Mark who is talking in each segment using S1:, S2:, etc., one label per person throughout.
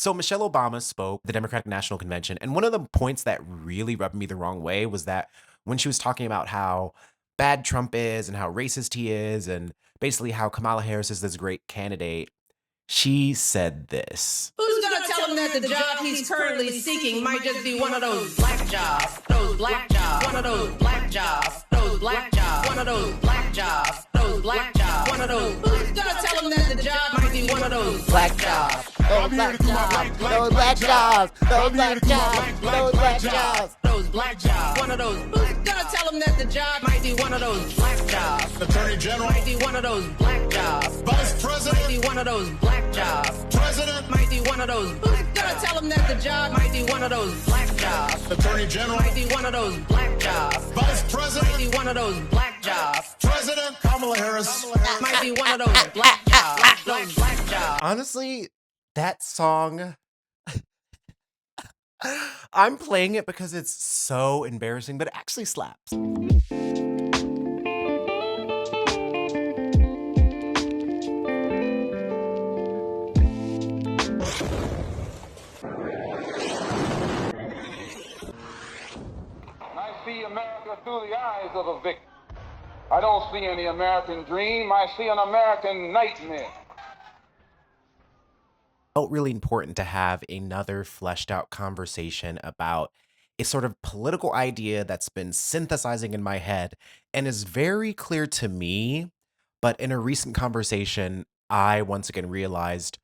S1: So Michelle Obama spoke at the Democratic National Convention, and one of the points that really rubbed me the wrong way was that when she was talking about how bad Trump is and how racist he is, and basically how Kamala Harris is this great candidate, she said this.
S2: Who's gonna tell him that the job he's currently seeking might just be one of those black jobs? Those black jobs. One of those black jobs. Those black jobs. One of those black jobs. Those black jobs. One of those. Who's gonna tell him that the job might be one of those black jobs? Those black jobs. Those black jobs. Those black jobs. Those black jobs. Those black jobs. One of those. Who's gonna tell him that the job might be one of those black jobs?
S3: Attorney General
S2: Might be one of those black jobs.
S3: Vice President
S2: Might be one of those black jobs.
S3: President
S2: Might be one of those. Who's gonna tell him that the job might be one of those black jobs?
S3: Attorney General
S2: Might be one of those black jobs.
S3: Vice President
S2: Might be one of those black jobs.
S3: President Kamala Harris.
S2: Might be one of those black jobs. Those black jobs.
S1: Honestly, that song, I'm playing it because it's so embarrassing, but it actually slaps.
S4: I see America through the eyes of a victim. I don't see any American dream. I see an American nightmare.
S1: Felt really important to have another fleshed out conversation about a sort of political idea that's been synthesizing in my head and is very clear to me. But in a recent conversation, I once again realized,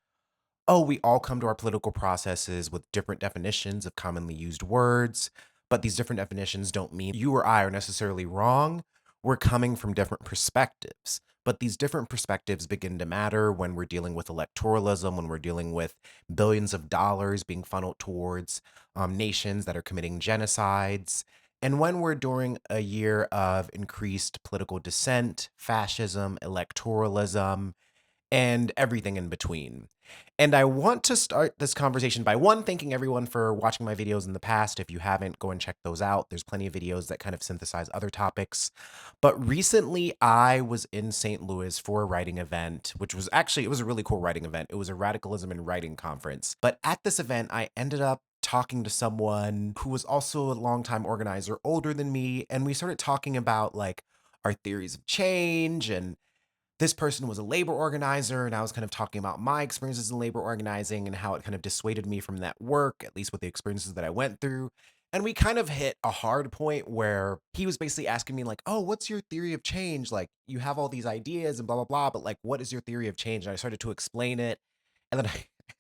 S1: oh, we all come to our political processes with different definitions of commonly used words, but these different definitions don't mean you or I are necessarily wrong. We're coming from different perspectives, but these different perspectives begin to matter when we're dealing with electoralism, when we're dealing with billions of dollars being funneled towards nations that are committing genocides, and when we're during a year of increased political dissent, fascism, electoralism, and everything in between. And I want to start this conversation by one, thanking everyone for watching my videos in the past. If you haven't, go and check those out. There's plenty of videos that kind of synthesize other topics. But recently I was in St. Louis for a writing event, which was actually, it was a really cool writing event. It was a radicalism and writing conference. But at this event, I ended up talking to someone who was also a longtime organizer, older than me. And we started talking about like our theories of change, and this person was a labor organizer, and I was kind of talking about my experiences in labor organizing and how it kind of dissuaded me from that work, at least with the experiences that I went through. And we kind of hit a hard point where he was basically asking me like, oh, what's your theory of change? Like, you have all these ideas and blah, blah, blah, but like, what is your theory of change? And I started to explain it. And then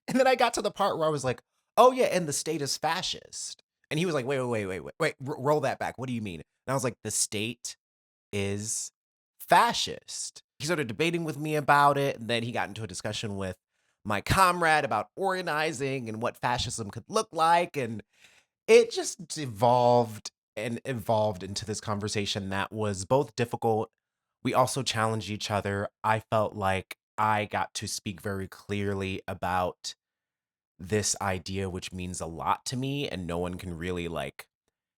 S1: and then I got to the part where I was like, oh yeah, and the state is fascist. And he was like, wait, roll that back. What do you mean? And I was like, the state is fascist. He started debating with me about it, and then he got into a discussion with my comrade about organizing and what fascism could look like, and it just evolved and evolved into this conversation that was both difficult. We also challenged each other. I felt like I got to speak very clearly about this idea, which means a lot to me, and no one can really like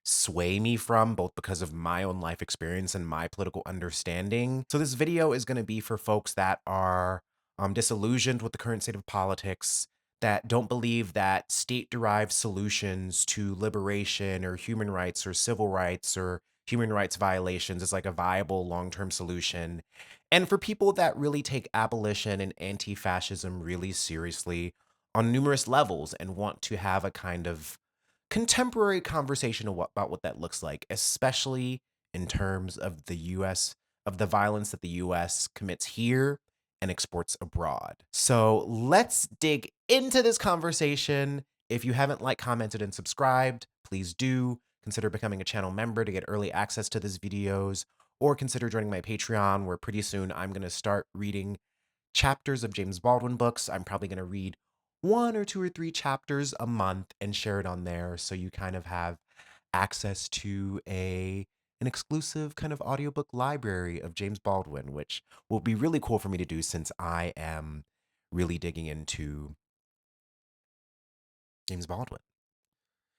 S1: sway me from, both because of my own life experience and my political understanding. So this video is going to be for folks that are disillusioned with the current state of politics, that don't believe that state-derived solutions to liberation or human rights or civil rights or human rights violations is like a viable long-term solution. And for people that really take abolition and anti-fascism really seriously on numerous levels and want to have a kind of contemporary conversation about what that looks like, especially in terms of the US, of the violence that the US commits here and exports abroad. So let's dig into this conversation. If you haven't liked, commented, and subscribed, please do. Consider becoming a channel member to get early access to these videos, or consider joining my Patreon, where pretty soon I'm going to start reading chapters of James Baldwin books. I'm probably going to read 1 or 2 or 3 chapters a month and share it on there, so you kind of have access to an exclusive kind of audiobook library of James Baldwin, which will be really cool for me to do since I am really digging into James Baldwin.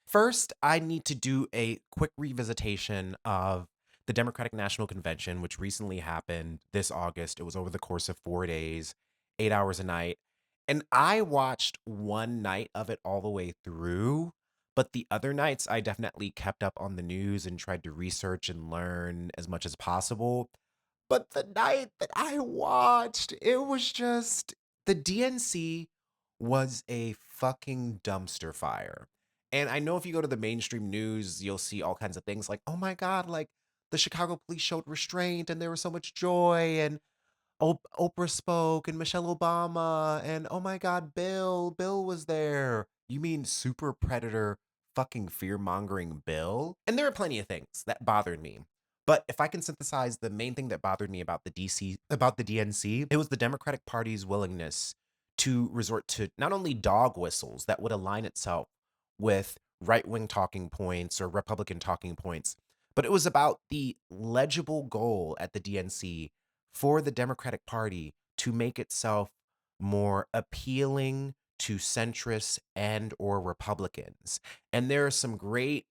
S1: First, I need to do a quick revisitation of the Democratic National Convention, which recently happened this August. It was over the course of 4 days, 8 hours a night. And I watched one night of it all the way through, but the other nights I definitely kept up on the news and tried to research and learn as much as possible. But the night that I watched, it was just the DNC was a fucking dumpster fire. And I know if you go to the mainstream news, you'll see all kinds of things like, oh my God, like the Chicago police showed restraint and there was so much joy and Oprah spoke and Michelle Obama and oh my God, Bill was there. You mean super predator fucking fear mongering Bill? And there are plenty of things that bothered me. But if I can synthesize the main thing that bothered me about the DNC, it was the Democratic Party's willingness to resort to not only dog whistles that would align itself with right-wing talking points or Republican talking points, but it was about the legible goal at the DNC for the Democratic Party to make itself more appealing to centrists and or Republicans. And there are some great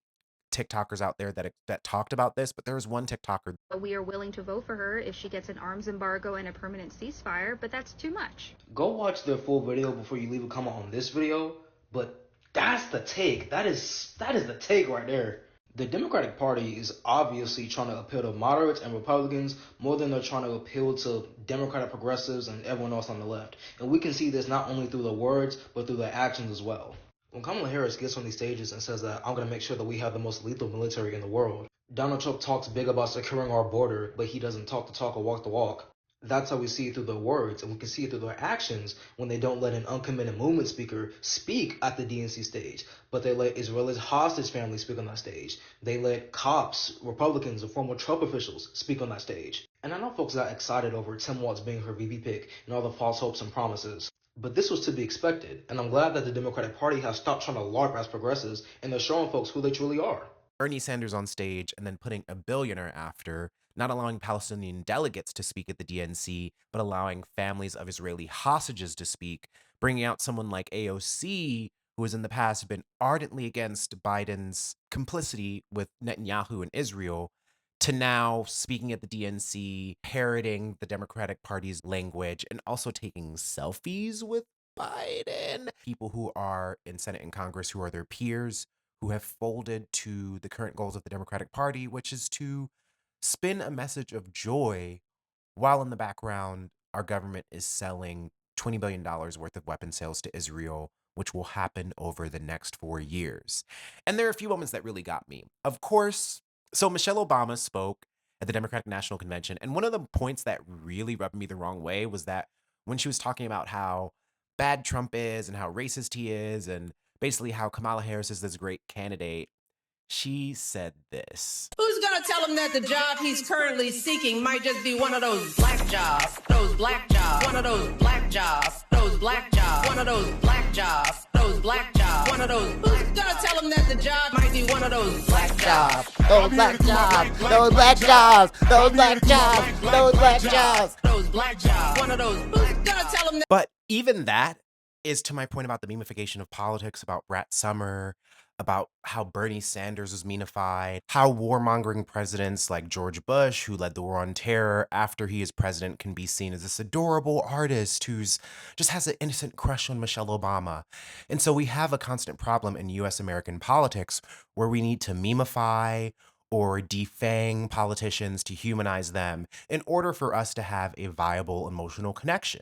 S1: TikTokers out there that talked about this, but there was one TikToker.
S5: We are willing to vote for her if she gets an arms embargo and a permanent ceasefire, but that's too much.
S6: Go watch their full video before you leave a comment on this video, but that's the take. That is the take right there. The Democratic Party is obviously trying to appeal to moderates and Republicans more than they're trying to appeal to Democratic progressives and everyone else on the left. And we can see this not only through the words, but through their actions as well. When Kamala Harris gets on these stages and says that I'm going to make sure that we have the most lethal military in the world, Donald Trump talks big about securing our border, but he doesn't talk the talk or walk the walk. That's how we see it through their words, and we can see it through their actions when they don't let an uncommitted movement speaker speak at the DNC stage, but they let Israeli hostage families speak on that stage. They let cops, Republicans, and former Trump officials speak on that stage. And I know folks got excited over Tim Walz being her VP pick and all the false hopes and promises, but this was to be expected, and I'm glad that the Democratic Party has stopped trying to LARP as progressives, and they're showing folks who they truly are.
S1: Bernie Sanders on stage and then putting a billionaire after, not allowing Palestinian delegates to speak at the DNC, but allowing families of Israeli hostages to speak, bringing out someone like AOC, who has in the past been ardently against Biden's complicity with Netanyahu and Israel, to now speaking at the DNC, parroting the Democratic Party's language, and also taking selfies with Biden. People who are in Senate and Congress who are their peers, who have folded to the current goals of the Democratic Party, which is to spin a message of joy while in the background our government is selling $20 billion worth of weapon sales to Israel, which will happen over the next 4 years. And there are a few moments that really got me. Of course, so Michelle Obama spoke at the Democratic National Convention, and one of the points that really rubbed me the wrong way was that when she was talking about how bad Trump is and how racist he is and basically how Kamala Harris is this great candidate, she said this.
S2: Who's gonna tell him that the job he's currently seeking might just be one of those black jobs? Those black jobs. One of those black jobs. Those black jobs. One of those black jobs. Those black jobs. One of those. Who's gonna tell him that the job might be one of those black jobs?
S7: Those black jobs. Those black jobs. Those black jobs. Those black jobs.
S2: Those black jobs. One of those. Who's gonna tell him that?
S1: But even that is to my point about the meme-ification of politics, about Brat Summer, about how Bernie Sanders was meme-ified, how warmongering presidents like George Bush, who led the war on terror, after he is president, can be seen as this adorable artist who's just has an innocent crush on Michelle Obama. And so we have a constant problem in US American politics where we need to meme-ify or defang politicians to humanize them in order for us to have a viable emotional connection.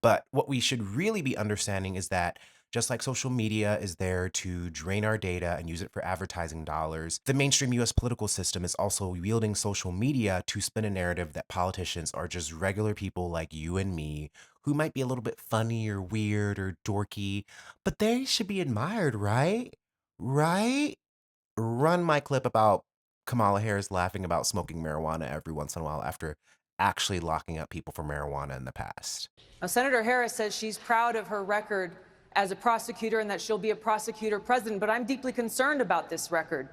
S1: But what we should really be understanding is that just like social media is there to drain our data and use it for advertising dollars, the mainstream US political system is also wielding social media to spin a narrative that politicians are just regular people like you and me who might be a little bit funny or weird or dorky, but they should be admired, right? Right? Run my clip about Kamala Harris laughing about smoking marijuana every once in a while after actually locking up people for marijuana in the past.
S8: Now, Senator Harris says she's proud of her record as a prosecutor and that she'll be a prosecutor president, but I'm deeply concerned about this record.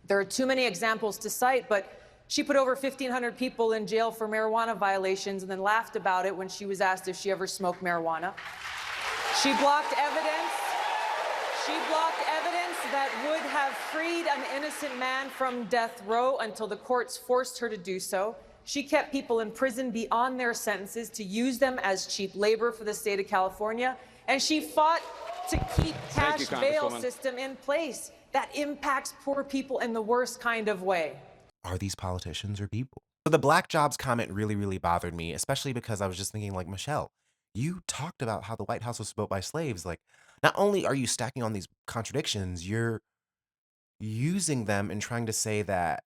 S8: There are too many examples to cite, but she put over 1,500 people in jail for marijuana violations and then laughed about it when she was asked if she ever smoked marijuana. She blocked evidence. She blocked evidence that would have freed an innocent man from death row until the courts forced her to do so. She kept people in prison beyond their sentences to use them as cheap labor for the state of California. And she fought to keep cash bail system in place that impacts poor people in the worst kind of way.
S1: Are these politicians or people? So the black jobs comment really, really bothered me, especially because I was just thinking, like, Michelle, you talked about how the White House was built by slaves. Like, not only are you stacking on these contradictions, you're using them and trying to say that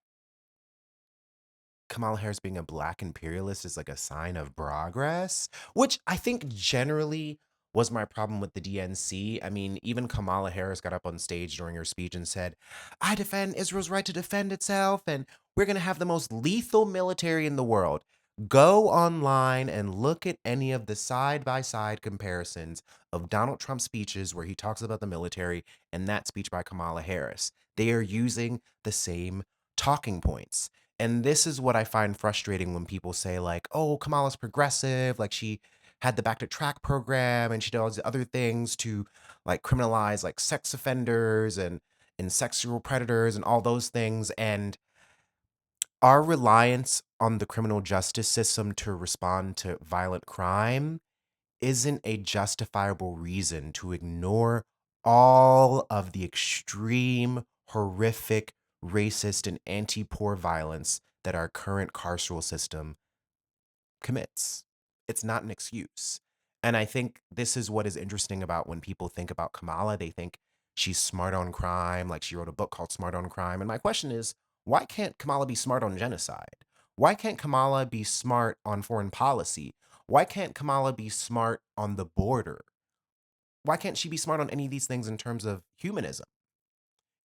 S1: Kamala Harris being a black imperialist is like a sign of progress, which I think generally was my problem with the DNC. I mean, even Kamala Harris got up on stage during her speech and said, I defend Israel's right to defend itself, and we're going to have the most lethal military in the world. Go online and look at any of the side-by-side comparisons of Donald Trump's speeches where he talks about the military and that speech by Kamala Harris. They are using the same talking points. And this is what I find frustrating when people say, like, oh, Kamala's progressive, like she had the Back to Track program and she did all these other things to like criminalize like sex offenders and sexual predators and all those things. And our reliance on the criminal justice system to respond to violent crime isn't a justifiable reason to ignore all of the extreme, horrific, racist, and anti-poor violence that our current carceral system commits. It's not an excuse. And I think this is what is interesting about when people think about Kamala. They think she's smart on crime, like she wrote a book called Smart on Crime. And my question is, why can't Kamala be smart on genocide? Why can't Kamala be smart on foreign policy? Why can't Kamala be smart on the border? Why can't she be smart on any of these things in terms of humanism?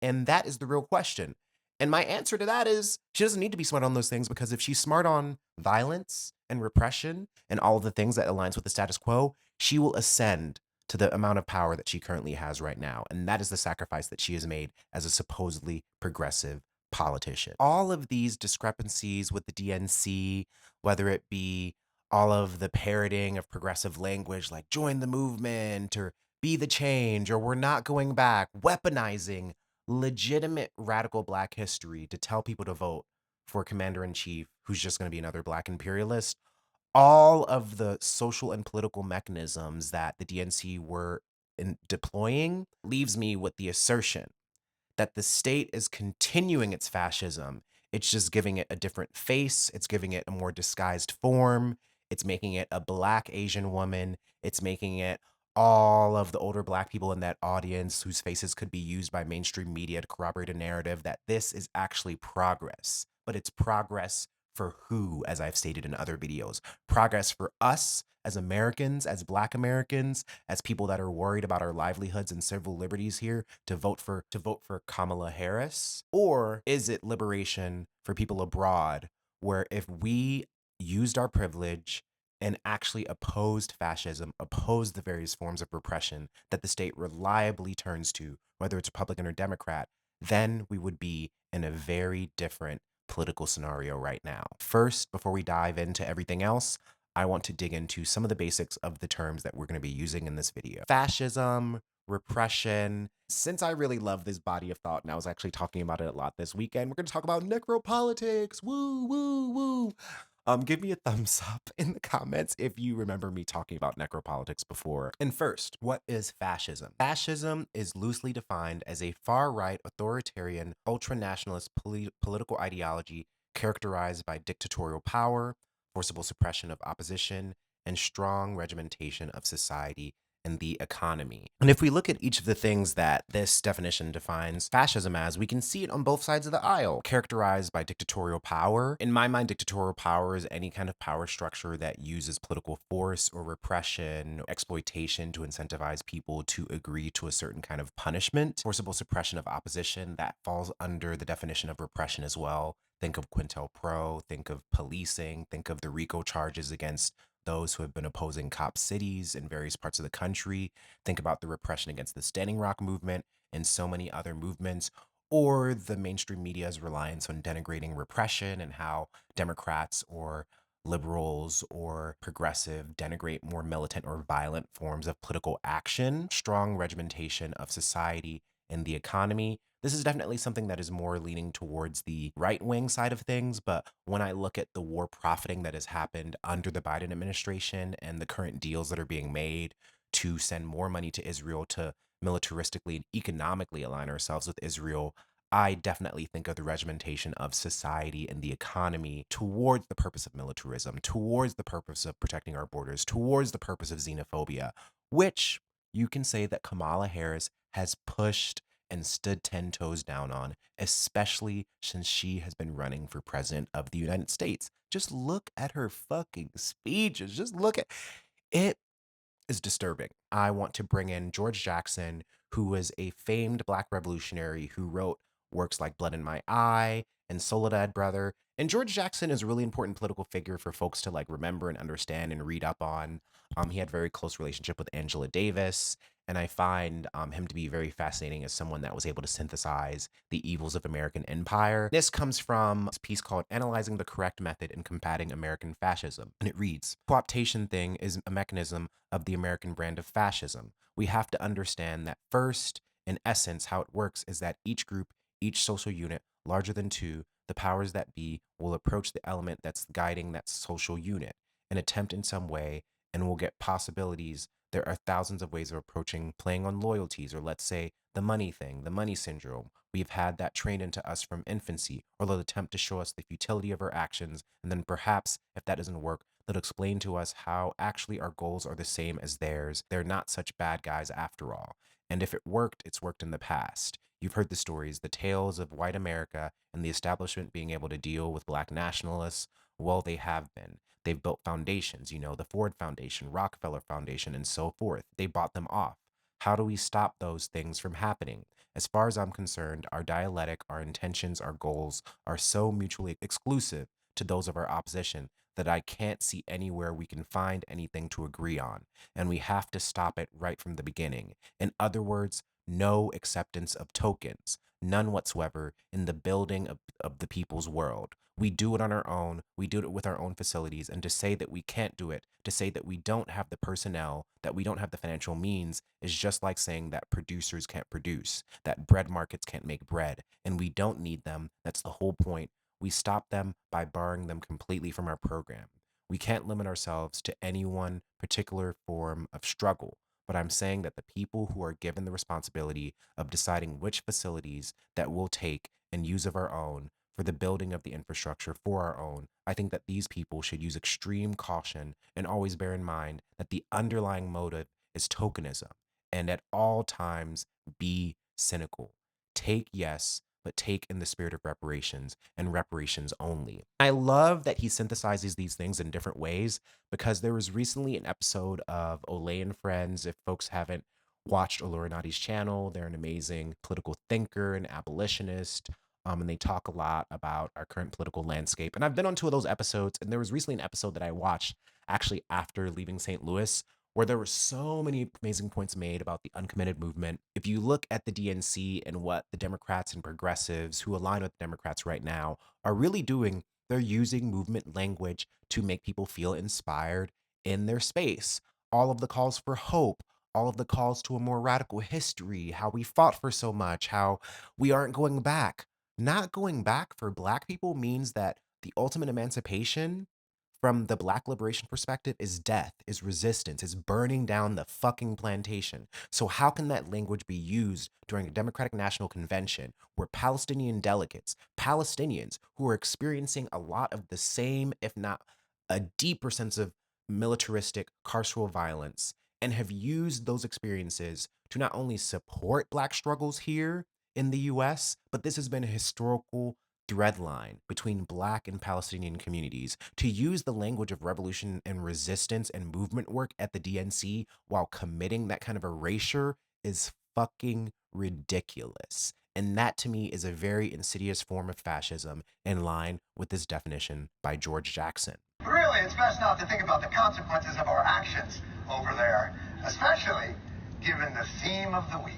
S1: And that is the real question. And my answer to that is she doesn't need to be smart on those things, because if she's smart on violence and repression and all of the things that aligns with the status quo, she will ascend to the amount of power that she currently has right now. And that is the sacrifice that she has made as a supposedly progressive politician. All of these discrepancies with the DNC, whether it be all of the parroting of progressive language like join the movement or be the change or we're not going back, weaponizing legitimate radical black history to tell people to vote for a commander-in-chief who's just going to be another black imperialist. All of the social and political mechanisms that the DNC were deploying leaves me with the assertion that the state is continuing its fascism. It's just giving it a different face. It's giving it a more disguised form. It's making it a black Asian woman. It's making it all of the older black people in that audience whose faces could be used by mainstream media to corroborate a narrative that this is actually progress. But it's progress for who, as I've stated in other videos? Progress for us as Americans, as black Americans, as people that are worried about our livelihoods and civil liberties here to vote for Kamala Harris? Or is it liberation for people abroad, where if we used our privilege and actually opposed fascism, opposed the various forms of repression that the state reliably turns to, whether it's Republican or Democrat, then we would be in a very different political scenario right now. First, before we dive into everything else, I want to dig into some of the basics of the terms that we're going to be using in this video. Fascism, repression. Since I really love this body of thought, and I was actually talking about it a lot this weekend, we're going to talk about necropolitics. Woo, woo, woo. Give me a thumbs up in the comments if you remember me talking about necropolitics before. And first, what is fascism? Fascism is loosely defined as a far-right, authoritarian, ultra-nationalist political ideology characterized by dictatorial power, forcible suppression of opposition, and strong regimentation of society and the economy. And if we look at each of the things that this definition defines fascism as, we can see it on both sides of the aisle. Characterized by dictatorial power. In my mind, dictatorial power is any kind of power structure that uses political force or repression, exploitation to incentivize people to agree to a certain kind of punishment. Forcible suppression of opposition, that falls under the definition of repression as well. Think of COINTELPRO, think of policing, think of the RICO charges against those who have been opposing cop cities in various parts of the country. Think about the repression against the Standing Rock movement and so many other movements, or the mainstream media's reliance on denigrating repression and how Democrats or liberals or progressive denigrate more militant or violent forms of political action. Strong regimentation of society and the economy. This is definitely something that is more leaning towards the right-wing side of things, but when I look at the war profiting that has happened under the Biden administration and the current deals that are being made to send more money to Israel to militaristically and economically align ourselves with Israel, I definitely think of the regimentation of society and the economy towards the purpose of militarism, towards the purpose of protecting our borders, towards the purpose of xenophobia, which you can say that Kamala Harris has pushed and stood 10 toes down on, especially since she has been running for president of the United States. Just look at her fucking speeches. Just look at it. Is disturbing. I want to bring in George Jackson, who was a famed Black revolutionary who wrote works like Blood in My Eye and Soledad Brother. And George Jackson is a really important political figure for folks to like remember and understand and read up on. He had a very close relationship with Angela Davis, and I find him to be very fascinating as someone that was able to synthesize the evils of American empire. This comes from a piece called Analyzing the Correct Method in Combating American Fascism, and it reads, co-optation thing is a mechanism of the American brand of fascism. We have to understand that first, in essence, how it works is that each group, each social unit, larger than two, the powers that be, will approach the element that's guiding that social unit, and attempt in some way, and will get possibilities. There are thousands of ways of approaching playing on loyalties, or let's say the money thing, the money syndrome. We've had that trained into us from infancy, or they'll attempt to show us the futility of our actions, and then perhaps, if that doesn't work, they'll explain to us how actually our goals are the same as theirs. They're not such bad guys after all. And if it worked, it's worked in the past. You've heard the stories, the tales of white America and the establishment being able to deal with Black nationalists. Well, they have been. They've built foundations, the Ford Foundation, Rockefeller Foundation, and so forth. They bought them off. How do we stop those things from happening? As far as I'm concerned, our dialectic, our intentions, our goals are so mutually exclusive to those of our opposition that I can't see anywhere we can find anything to agree on. And we have to stop it right from the beginning. In other words, no acceptance of tokens, none whatsoever in the building of the people's world. We do it on our own. We do it with our own facilities. And to say that we can't do it, to say that we don't have the personnel, that we don't have the financial means, is just like saying that producers can't produce, that bread markets can't make bread, and we don't need them. That's the whole point. We stop them by barring them completely from our program. We can't limit ourselves to any one particular form of struggle, but I'm saying that the people who are given the responsibility of deciding which facilities that we'll take and use of our own for the building of the infrastructure for our own, I think that these people should use extreme caution and always bear in mind that the underlying motive is tokenism, and at all times be cynical. Take yes, but take in the spirit of reparations and reparations only. I love that he synthesizes these things in different ways, because there was recently an episode of Olay and Friends. If folks haven't watched Olorinati's channel, they're an amazing political thinker and abolitionist. And they talk a lot about our current political landscape. And I've been on 2 of those episodes, and there was recently an episode that I watched actually after leaving St. Louis, where there were so many amazing points made about the uncommitted movement. If you look at the DNC and what the Democrats and progressives who align with the Democrats right now are really doing, they're using movement language to make people feel inspired in their space. All of the calls for hope, all of the calls to a more radical history, how we fought for so much, how we aren't going back. Not going back for Black people means that the ultimate emancipation from the Black liberation perspective is death, is resistance, is burning down the fucking plantation. So how can that language be used during a Democratic National Convention where Palestinian delegates, Palestinians who are experiencing a lot of the same, if not a deeper sense of militaristic carceral violence, and have used those experiences to not only support Black struggles here in the US, but this has been a historical thread line between Black and Palestinian communities. To use the language of revolution and resistance and movement work at the DNC while committing that kind of erasure is fucking ridiculous. And that to me is a very insidious form of fascism in line with this definition by George Jackson.
S3: Really, it's best not to think about the consequences of our actions over there, especially given the theme of the week.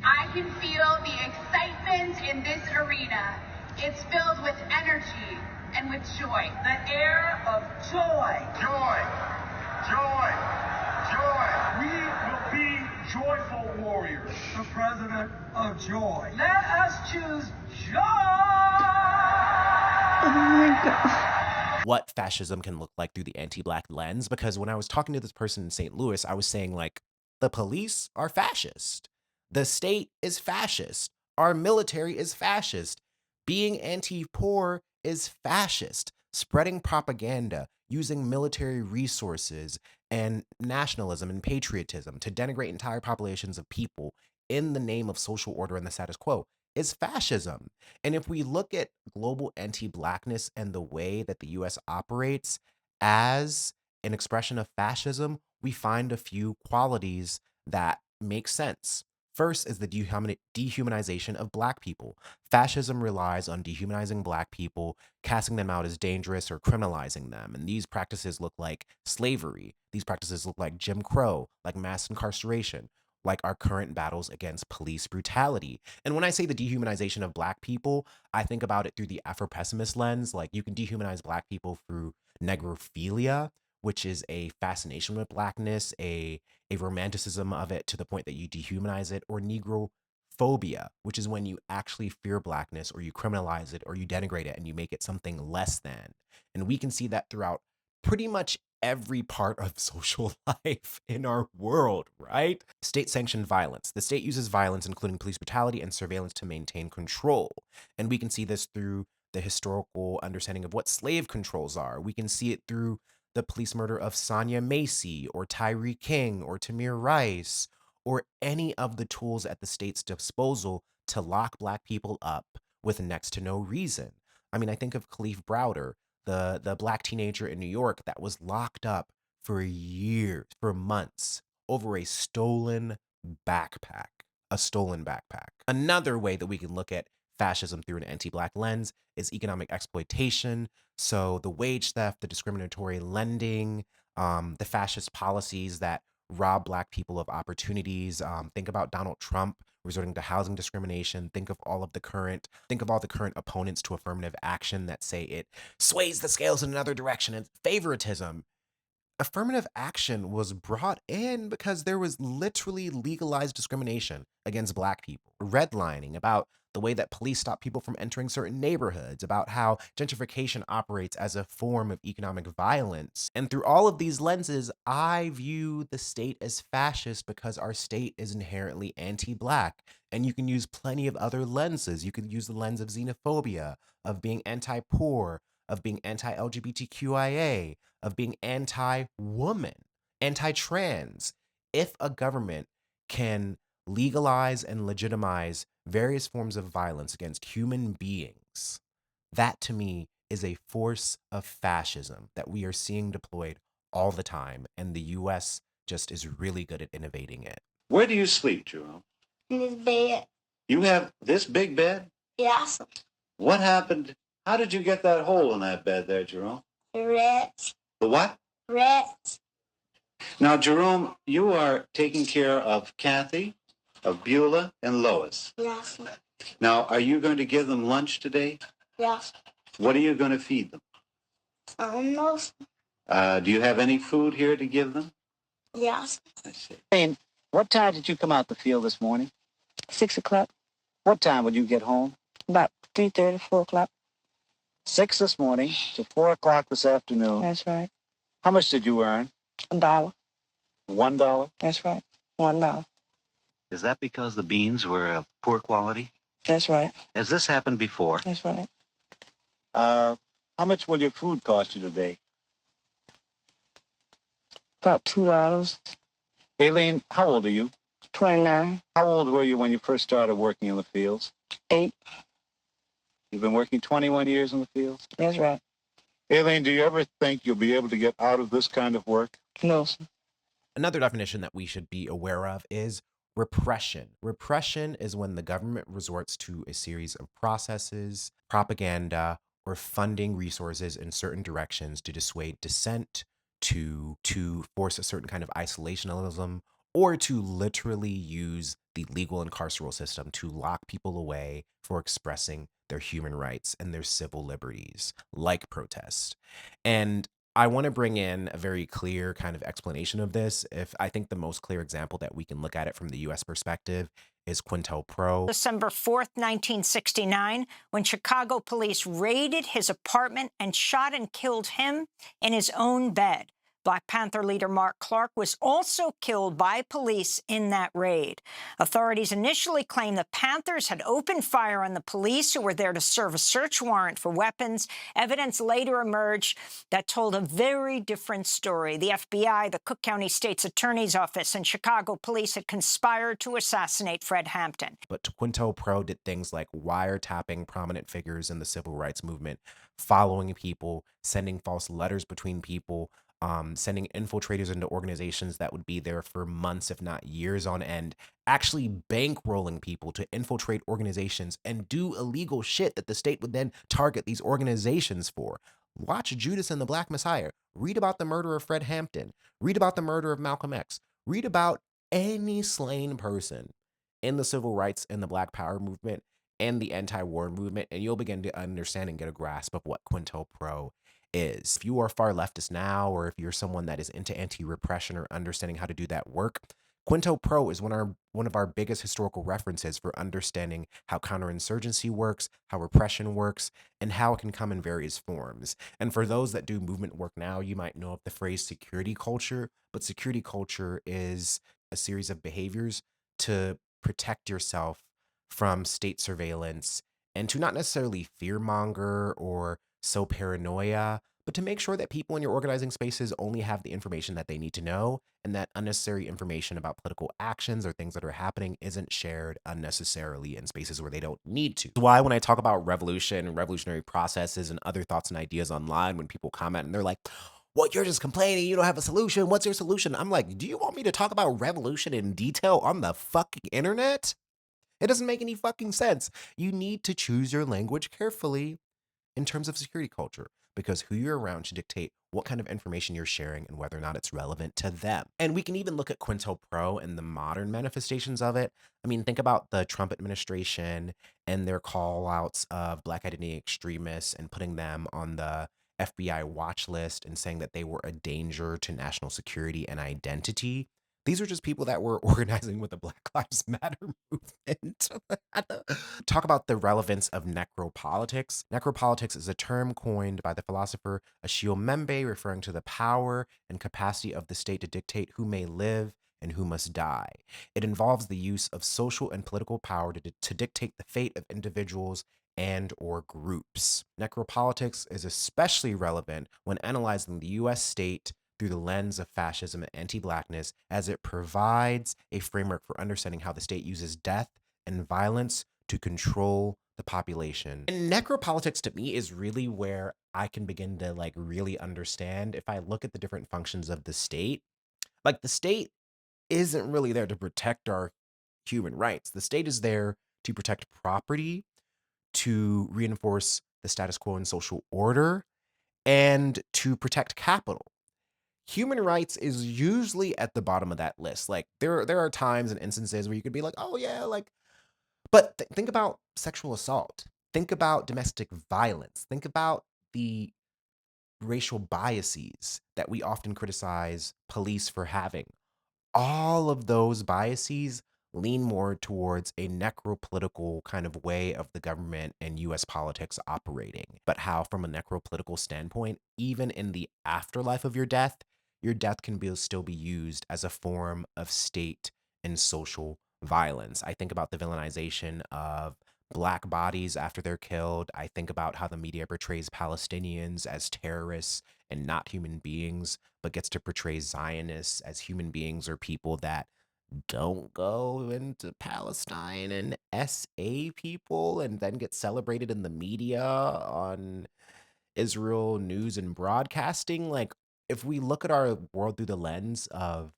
S9: I can feel the excitement in this arena. It's filled with energy and with joy. The air of joy.
S3: Joy! Joy! Joy!
S10: We will be joyful warriors.
S3: The president moment of joy.
S9: Let us choose joy.
S5: Oh my God.
S1: What fascism can look like through the anti-Black lens, because when I was talking to this person in St. Louis, I was saying, like, the police are fascist. The state is fascist. Our military is fascist. Being anti-poor is fascist. Spreading propaganda, using military resources and nationalism and patriotism to denigrate entire populations of people in the name of social order and the status quo is fascism. And if we look at global anti-Blackness and the way that the US operates as an expression of fascism, we find a few qualities that make sense. First is the dehumanization of Black people. Fascism relies on dehumanizing Black people, casting them out as dangerous or criminalizing them. And these practices look like slavery. These practices look like Jim Crow, like mass incarceration, like our current battles against police brutality. And when I say the dehumanization of Black people, I think about it through the Afro-pessimist lens. Like, you can dehumanize Black people through necrophilia, which is a fascination with Blackness, a romanticism of it to the point that you dehumanize it, or negrophobia, which is when you actually fear Blackness or you criminalize it or you denigrate it and you make it something less than. And we can see that throughout pretty much every part of social life in our world, right? State-sanctioned violence. The state uses violence, including police brutality and surveillance, to maintain control. And we can see this through the historical understanding of what slave controls are. We can see it through the police murder of Sonia Macy or Tyree King or Tamir Rice, or any of the tools at the state's disposal to lock Black people up with next to no reason. I mean, I think of Khalif Browder, the Black teenager in New York that was locked up for years, for months, over a stolen backpack. A stolen backpack. Another way that we can look at fascism through an anti-Black lens is economic exploitation. So the wage theft, the discriminatory lending, the fascist policies that rob Black people of opportunities. Think about Donald Trump resorting to housing discrimination. Think of all the current opponents to affirmative action that say it sways the scales in another direction and favoritism. Affirmative action was brought in because there was literally legalized discrimination against Black people. Redlining, about the way that police stop people from entering certain neighborhoods, about how gentrification operates as a form of economic violence. And through all of these lenses, I view the state as fascist because our state is inherently anti-Black. And you can use plenty of other lenses. You could use the lens of xenophobia, of being anti-poor, of being anti-LGBTQIA, of being anti-woman, anti-trans. If a government can legalize and legitimize various forms of violence against human beings, that to me is a force of fascism that we are seeing deployed all the time, and the US just is really good at innovating it.
S10: Where do you sleep, Jerome?
S11: In this bed.
S10: You have this big bed?
S11: Yes.
S10: What happened? How did you get that hole in that bed there, Jerome?
S11: The rats.
S10: The what?
S11: Rats.
S10: Now, Jerome, you are taking care of Kathy, of Beulah, and Lois.
S11: Yes.
S10: Now, are you going to give them lunch today?
S11: Yes.
S10: What are you going to feed them?
S11: I don't know.
S10: Do you have any food here to give them?
S11: Yes.
S10: I see. And what time did you come out the field this morning?
S11: 6 o'clock.
S10: What time would you get home?
S11: About 3:30, 4 o'clock.
S10: 6 this morning to 4 o'clock this afternoon.
S11: That's right.
S10: How much did you earn?
S11: $1.
S10: $1?
S11: That's right. $1.
S10: Is that because the beans were of poor quality?
S11: That's right.
S10: Has this happened before?
S11: That's right.
S10: How much will your food cost you today?
S11: About $2.
S10: Aileen, how old are you?
S11: 29.
S10: How old were you when you first started working in the fields?
S11: 8.
S10: You've been working 21 years in the fields?
S11: That's right.
S10: Aileen, do you ever think you'll be able to get out of this kind of work?
S11: No, sir.
S1: Another definition that we should be aware of is repression. Repression is when the government resorts to a series of processes, propaganda, or funding resources in certain directions to dissuade dissent, to force a certain kind of isolationism, or to literally use the legal and carceral system to lock people away for expressing their human rights and their civil liberties, like protest. And I want to bring in a very clear kind of explanation of this. If I think the most clear example that we can look at it from the US perspective is COINTELPRO.
S12: December 4th, 1969, when Chicago police raided his apartment and shot and killed him in his own bed. Black Panther leader Mark Clark was also killed by police in that raid. Authorities initially claimed the Panthers had opened fire on the police who were there to serve a search warrant for weapons. Evidence later emerged that told a very different story. The FBI, the Cook County State's Attorney's Office, and Chicago police had conspired to assassinate Fred Hampton.
S1: But COINTELPRO did things like wiretapping prominent figures in the civil rights movement, following people, sending false letters between people, sending infiltrators into organizations that would be there for months, if not years on end, actually bankrolling people to infiltrate organizations and do illegal shit that the state would then target these organizations for. Watch Judas and the Black Messiah. Read about the murder of Fred Hampton. Read about the murder of Malcolm X. Read about any slain person in the civil rights and the Black Power movement and the anti-war movement, and you'll begin to understand and get a grasp of what COINTELPRO is. If you are far leftist now, or if you're someone that is into anti-repression or understanding how to do that work, COINTELPRO is one of our biggest historical references for understanding how counterinsurgency works, how repression works, and how it can come in various forms. And for those that do movement work now, you might know of the phrase security culture, but security culture is a series of behaviors to protect yourself from state surveillance and to not necessarily fearmonger or sow paranoia, but to make sure that people in your organizing spaces only have the information that they need to know, and that unnecessary information about political actions or things that are happening isn't shared unnecessarily in spaces where they don't need to. That's why when I talk about revolution and revolutionary processes and other thoughts and ideas online, when people comment and they're like, well, you're just complaining, you don't have a solution, what's your solution? I'm like, do you want me to talk about revolution in detail on the fucking internet? It doesn't make any fucking sense. You need to choose your language carefully in terms of security culture, because who you're around should dictate what kind of information you're sharing and whether or not it's relevant to them. And we can even look at COINTELPRO and the modern manifestations of it. I mean, think about the Trump administration and their call outs of Black identity extremists and putting them on the FBI watch list and saying that they were a danger to national security and identity. These are just people that were organizing with the Black Lives Matter movement. Talk about the relevance of necropolitics. Necropolitics is a term coined by the philosopher Achille Mbembe, referring to the power and capacity of the state to dictate who may live and who must die. It involves the use of social and political power to dictate the fate of individuals and or groups. Necropolitics is especially relevant when analyzing the US state through the lens of fascism and anti-Blackness, as it provides a framework for understanding how the state uses death and violence to control the population. And necropolitics to me is really where I can begin to like really understand, if I look at the different functions of the state, like the state isn't really there to protect our human rights. The state is there to protect property, to reinforce the status quo and social order, and to protect capital. Human rights is usually at the bottom of that list. Like there are times and instances where you could be like, oh yeah, like, but think about sexual assault. Think about domestic violence. Think about the racial biases that we often criticize police for having. All of those biases lean more towards a necropolitical kind of way of the government and US politics operating. But how, from a necropolitical standpoint, even in the afterlife of your death can still be used as a form of state and social violence. I think about the villainization of Black bodies after they're killed. I think about how the media portrays Palestinians as terrorists and not human beings, but gets to portray Zionists as human beings or people that don't go into Palestine and SA people and then get celebrated in the media on Israel news and broadcasting. Like, if we look at our world through the lens of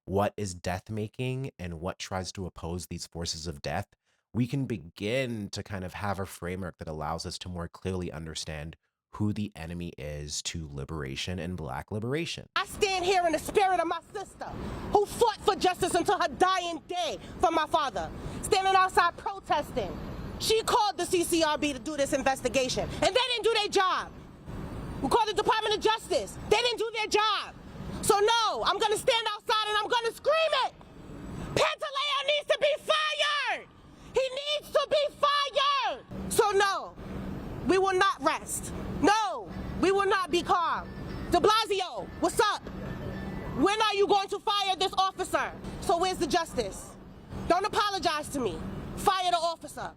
S1: what is death making and what tries to oppose these forces of death, we can begin to kind of have a framework that allows us to more clearly understand who the enemy is to liberation and Black liberation.
S13: I stand here in the spirit of my sister who fought for justice until her dying day for my father, standing outside protesting. She called the CCRB to do this investigation, and they didn't do their job. We called the Department of Justice. They didn't do their job. So no, I'm going to stand outside and I'm going to scream it. Pantaleo needs to be fired! no, we will not rest. No, we will not be calm. De Blasio, what's up? When are you going to fire this officer? So where's the justice? Don't apologize to me. Fire the officer.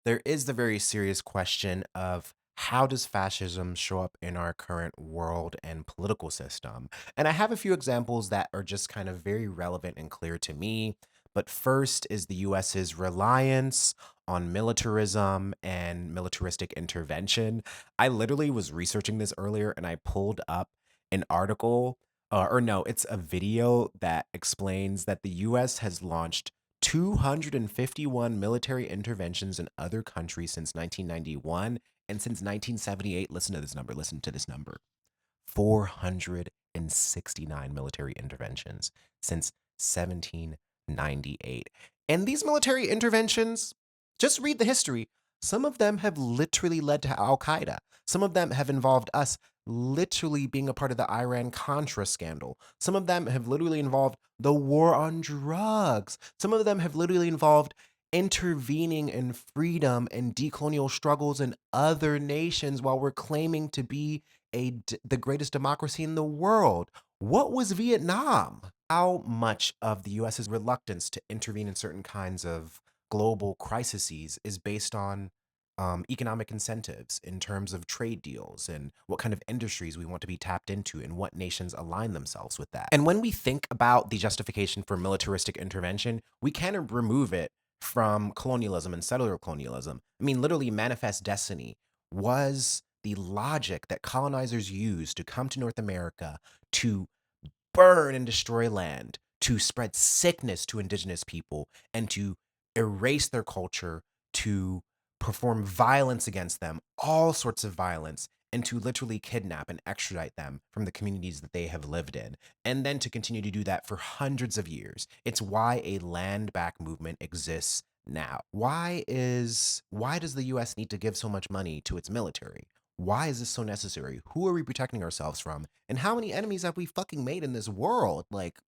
S1: There is the very serious question of how does fascism show up in our current world and political system? And I have a few examples that are just kind of very relevant and clear to me. But first is the US's reliance on militarism and militaristic intervention. I literally was researching this earlier and I pulled up an article, or no, it's a video that explains that the US has launched 251 military interventions in other countries since 1991. And since 1978, listen to this number, 469 military interventions since 1798. And these military interventions, just read the history. Some of them have literally led to Al-Qaeda. Some of them have involved us literally being a part of the Iran-Contra scandal. Some of them have literally involved the war on drugs. Some of them have literally involved intervening in freedom and decolonial struggles in other nations while we're claiming to be the greatest democracy in the world. What was Vietnam? How much of the US's reluctance to intervene in certain kinds of global crises is based on economic incentives in terms of trade deals and what kind of industries we want to be tapped into and what nations align themselves with that. And when we think about the justification for militaristic intervention, we can remove it from colonialism and settler colonialism. I mean, literally, Manifest Destiny was the logic that colonizers used to come to North America to burn and destroy land, to spread sickness to indigenous people, and to erase their culture, to perform violence against them, all sorts of violence, and to literally kidnap and extradite them from the communities that they have lived in, and then to continue to do that for hundreds of years. It's why a land back movement exists now. Why does the US need to give so much money to its military? Why is this so necessary? Who are we protecting ourselves from? And how many enemies have we fucking made in this world? Like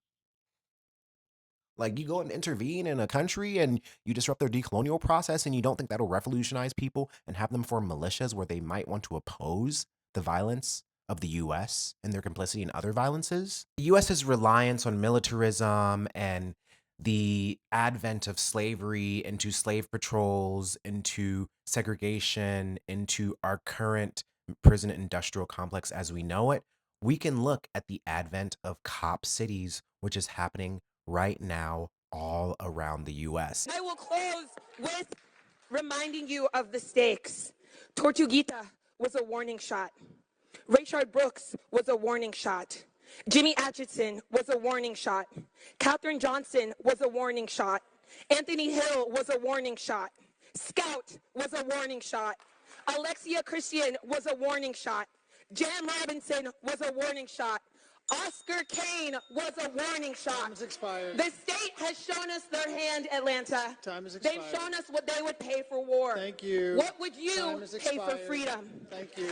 S1: you go and intervene in a country and you disrupt their decolonial process and you don't think that'll revolutionize people and have them form militias where they might want to oppose the violence of the US and their complicity in other violences? The US's reliance on militarism and the advent of slavery into slave patrols, into segregation, into our current prison industrial complex as we know it, we can look at the advent of cop cities, which is happening right now all around the US.
S14: I will close with reminding you of the stakes. Tortuguita was a warning shot. Rayshard Brooks was a warning shot. Jimmy Atchison was a warning shot. Katherine Johnson was a warning shot. Anthony Hill was a warning shot. Scout was a warning shot. Alexia Christian was a warning shot. Jan Robinson was a warning shot. Oscar Kane was a warning shot.
S15: Time has expired.
S14: The state has shown us their hand, Atlanta.
S15: Time has expired.
S14: They've shown us what they would pay for war.
S15: Thank you.
S14: What would you pay for freedom?
S15: Thank you.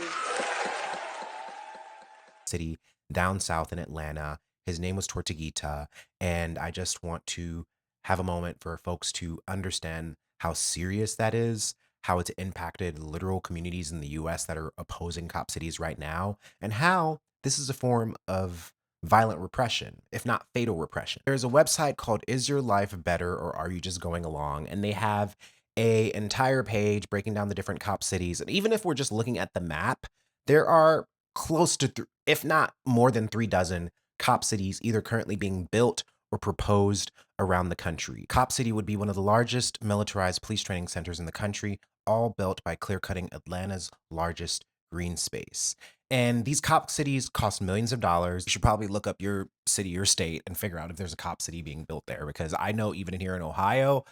S1: City down south in Atlanta. His name was Tortuguita, and I just want to have a moment for folks to understand how serious that is, how it's impacted literal communities in the US that are opposing cop cities right now, and how this is a form of violent repression, if not fatal repression. There's a website called Is Your Life Better or Are You Just Going Along? And they have an entire page breaking down the different cop cities. And even if we're just looking at the map, there are close to, if not more than 36 cop cities either currently being built or proposed around the country. Cop City would be one of the largest militarized police training centers in the country, all built by clear-cutting Atlanta's largest green space. And these cop cities cost millions of dollars. You should probably look up your city, your state, and figure out if there's a cop city being built there, because I know even here in Ohio,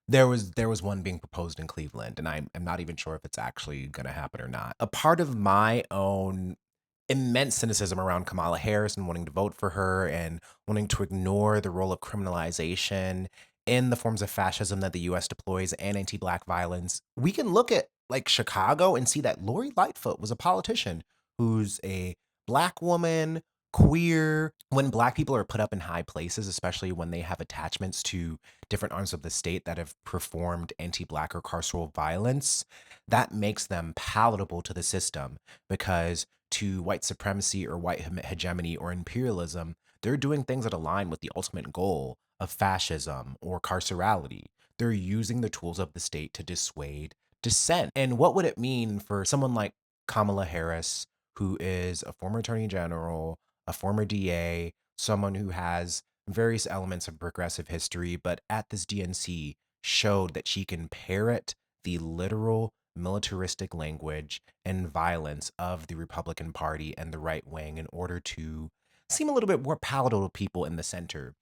S1: there was one being proposed in Cleveland, and I'm not even sure if it's actually going to happen or not. A part of my own immense cynicism around Kamala Harris and wanting to vote for her and wanting to ignore the role of criminalization in the forms of fascism that the US deploys and anti-Black violence, we can look at like Chicago and see that Lori Lightfoot was a politician who's a Black woman, queer. When Black people are put up in high places, especially when they have attachments to different arms of the state that have performed anti-Black or carceral violence, that makes them palatable to the system, because to white supremacy or white hegemony or imperialism, they're doing things that align with the ultimate goal of fascism or carcerality. They're using the tools of the state to dissuade dissent. And what would it mean for someone like Kamala Harris, who is a former attorney general, a former DA, someone who has various elements of progressive history, but at this DNC showed that she can parrot the literal militaristic language and violence of the Republican Party and the right wing in order to seem a little bit more palatable to people in the center.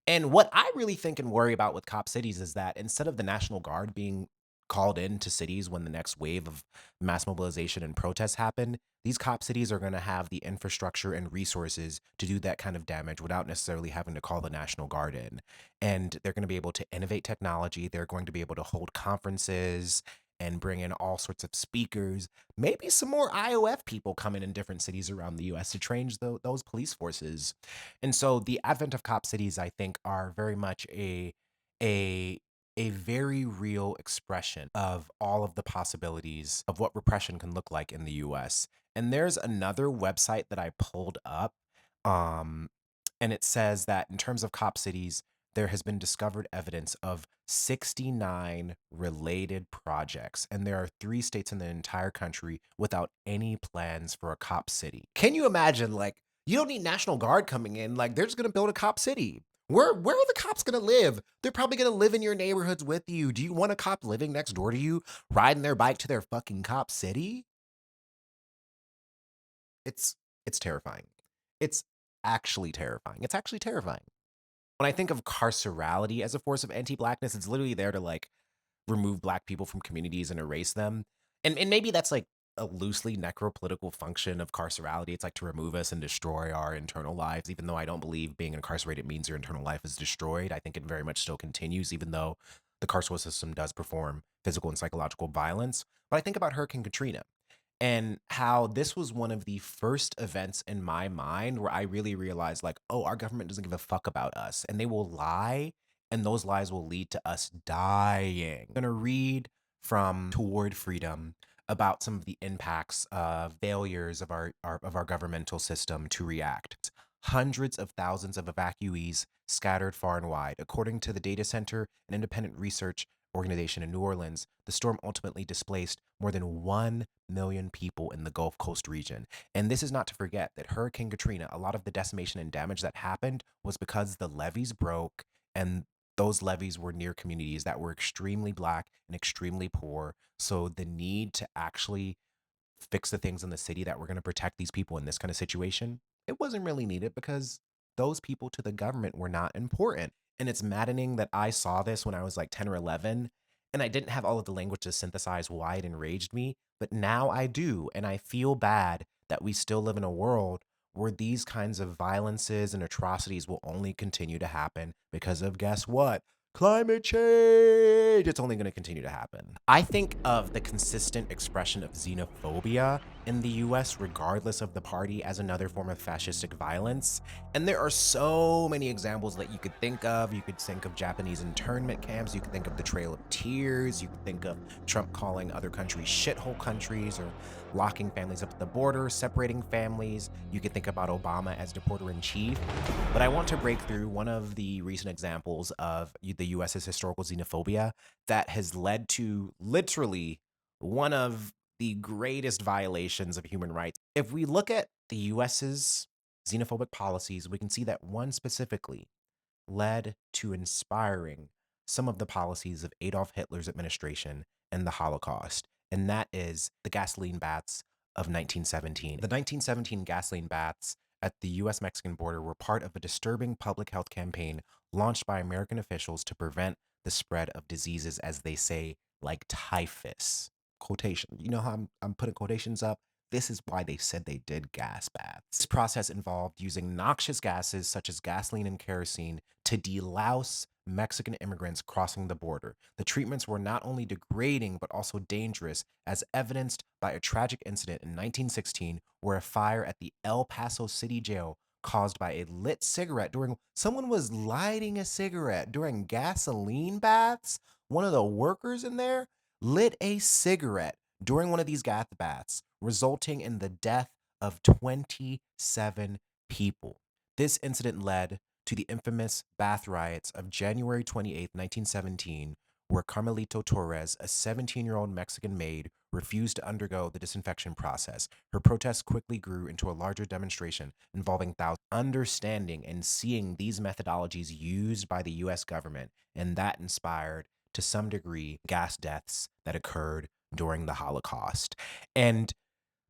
S1: And what I really think and worry about with cop cities is that instead of the National Guard being called into cities when the next wave of mass mobilization and protests happen, these cop cities are going to have the infrastructure and resources to do that kind of damage without necessarily having to call the National Guard in. And they're going to be able to innovate technology. They're going to be able to hold conferences and bring in all sorts of speakers, maybe some more IOF people coming in different cities around the US to train those police forces. And so the advent of cop cities, I think, are very much a very real expression of all of the possibilities of what repression can look like in the US. And there's another website that I pulled up, um, and it says that in terms of cop cities, there has been discovered evidence of 69 related projects, and there are 3 states in the entire country without any plans for a cop city. Can you imagine, like, you don't need National Guard coming in, like, they're just gonna build a cop city. Where are the cops gonna live? They're probably gonna live in your neighborhoods with you. Do you want a cop living next door to you, riding their bike to their fucking cop city? It's terrifying. It's actually terrifying. It's actually terrifying. When I think of carcerality as a force of anti-Blackness, it's literally there to, like, remove Black people from communities and erase them. And maybe that's, like, a loosely necropolitical function of carcerality. It's like to remove us and destroy our internal lives, even though I don't believe being incarcerated means your internal life is destroyed. I think it very much still continues, even though the carceral system does perform physical and psychological violence. But I think about Hurricane Katrina and how this was one of the first events in my mind where I really realized, like, oh, our government doesn't give a fuck about us, and they will lie, and those lies will lead to us dying. I'm gonna read from Toward Freedom about some of the impacts of failures of our governmental system to react. Hundreds of thousands of evacuees scattered far and wide. According to the Data Center, an independent research organization in New Orleans, the storm ultimately displaced more than 1 million people in the Gulf Coast region. And this is not to forget that Hurricane Katrina, a lot of the decimation and damage that happened was because the levees broke, and those levees were near communities that were extremely Black and extremely poor. So the need to actually fix the things in the city that were going to protect these people in this kind of situation, it wasn't really needed because those people to the government were not important. And it's maddening that I saw this when I was like 10 or 11, and I didn't have all of the language to synthesize why it enraged me, but now I do. And I feel bad that we still live in a world where these kinds of violences and atrocities will only continue to happen because of, guess what? Climate change. It's only going to continue to happen. I think of the consistent expression of xenophobia in the US, regardless of the party, as another form of fascistic violence. And there are so many examples that you could think of. You could think of Japanese internment camps. You could think of the Trail of Tears. You could think of Trump calling other countries shithole countries, or locking families up at the border, separating families. You could think about Obama as deporter in chief. But I want to break through one of the recent examples of the US's historical xenophobia that has led to literally one of the greatest violations of human rights. If we look at the US's xenophobic policies, we can see that one specifically led to inspiring some of the policies of Adolf Hitler's administration and the Holocaust, and that is the gasoline baths of 1917. The 1917 gasoline baths at the US-Mexican border were part of a disturbing public health campaign launched by American officials to prevent the spread of diseases, as they say, like typhus. Quotation. You know how I'm putting quotations up? This is why they said they did gas baths. This process involved using noxious gases such as gasoline and kerosene to delouse Mexican immigrants crossing the border. The treatments were not only degrading but also dangerous, as evidenced by a tragic incident in 1916 where a fire at the El Paso City Jail caused by a lit cigarette during someone was lighting a cigarette during gasoline baths. One of the workers in there lit a cigarette during one of these gas baths, resulting in the death of 27 people. This incident led to the infamous bath riots of January 28, 1917, where Carmelito Torres, a 17-year-old Mexican maid, refused to undergo the disinfection process. Her protest quickly grew into a larger demonstration involving thousands. Understanding and seeing these methodologies used by the US government, and that inspired, to some degree, gas deaths that occurred during the Holocaust. And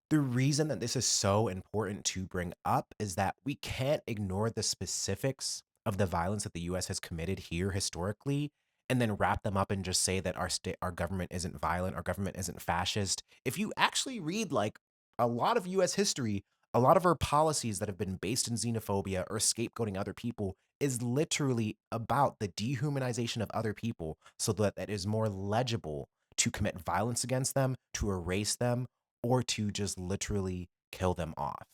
S1: the reason that this is so important to bring up is that we can't ignore the specifics of the violence that the US has committed here historically and then wrap them up and just say that our government isn't violent, our government isn't fascist. If you actually read like a lot of US history, a lot of our policies that have been based in xenophobia or scapegoating other people is literally about the dehumanization of other people so that it is more legible to commit violence against them, to erase them, or to just literally kill them off.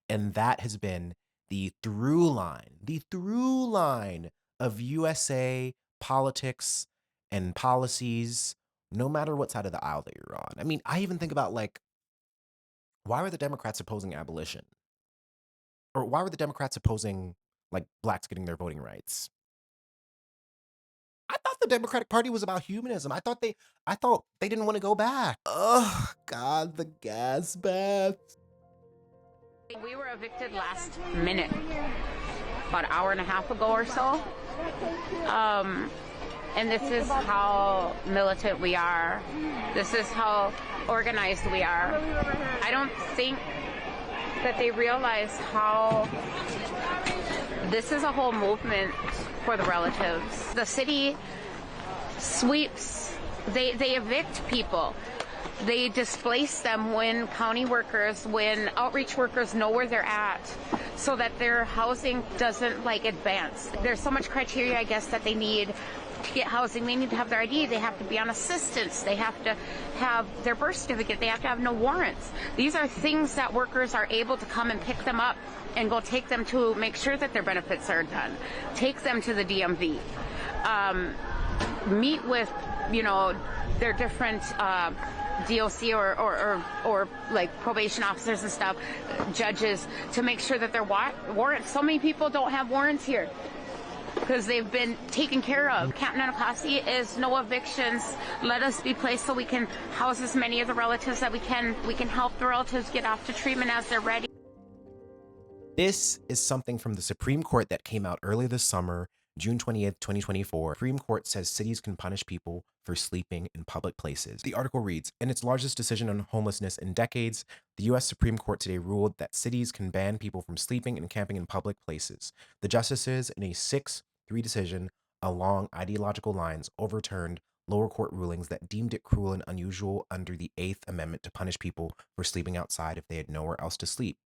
S1: And that has been the through line of USA politics and policies, no matter what side of the aisle that you're on. I mean, I even think about like, why were the Democrats opposing abolition? Or why were the Democrats opposing like blacks getting their voting rights? I thought the Democratic Party was about humanism. I thought they didn't want to go back. Oh God, the gas baths.
S15: We were evicted last minute, about an hour and a half ago or so. And this is how militant we are. This is how organized we are. I don't think that they realize how this is a whole movement for the relatives. The city sweeps, they evict people. They displace them when county workers, when outreach workers know where they're at so that their housing doesn't like advance. There's so much criteria, I guess, that they need to get housing. They need to have their ID. They have to be on assistance. They have to have their birth certificate. They have to have no warrants. These are things that workers are able to come and pick them up and go take them to make sure that their benefits are done. Take them to the DMV. Meet with, you know, their different DOC or like probation officers and stuff, judges, to make sure that their warrants. So many people don't have warrants here because they've been taken care of. Camp Nanakasi is no evictions. Let us be placed so we can house as many of the relatives that we can. We can help the relatives get off to treatment as they're ready.
S1: This is something from the Supreme Court that came out early this summer, June 20th, 2024. Supreme Court says cities can punish people for sleeping in public places. The article reads, in its largest decision on homelessness in decades, the U.S. Supreme Court today ruled that cities can ban people from sleeping and camping in public places. The justices, in a 6-3 decision along ideological lines, overturned lower court rulings that deemed it cruel and unusual under the 8th Amendment to punish people for sleeping outside if they had nowhere else to sleep.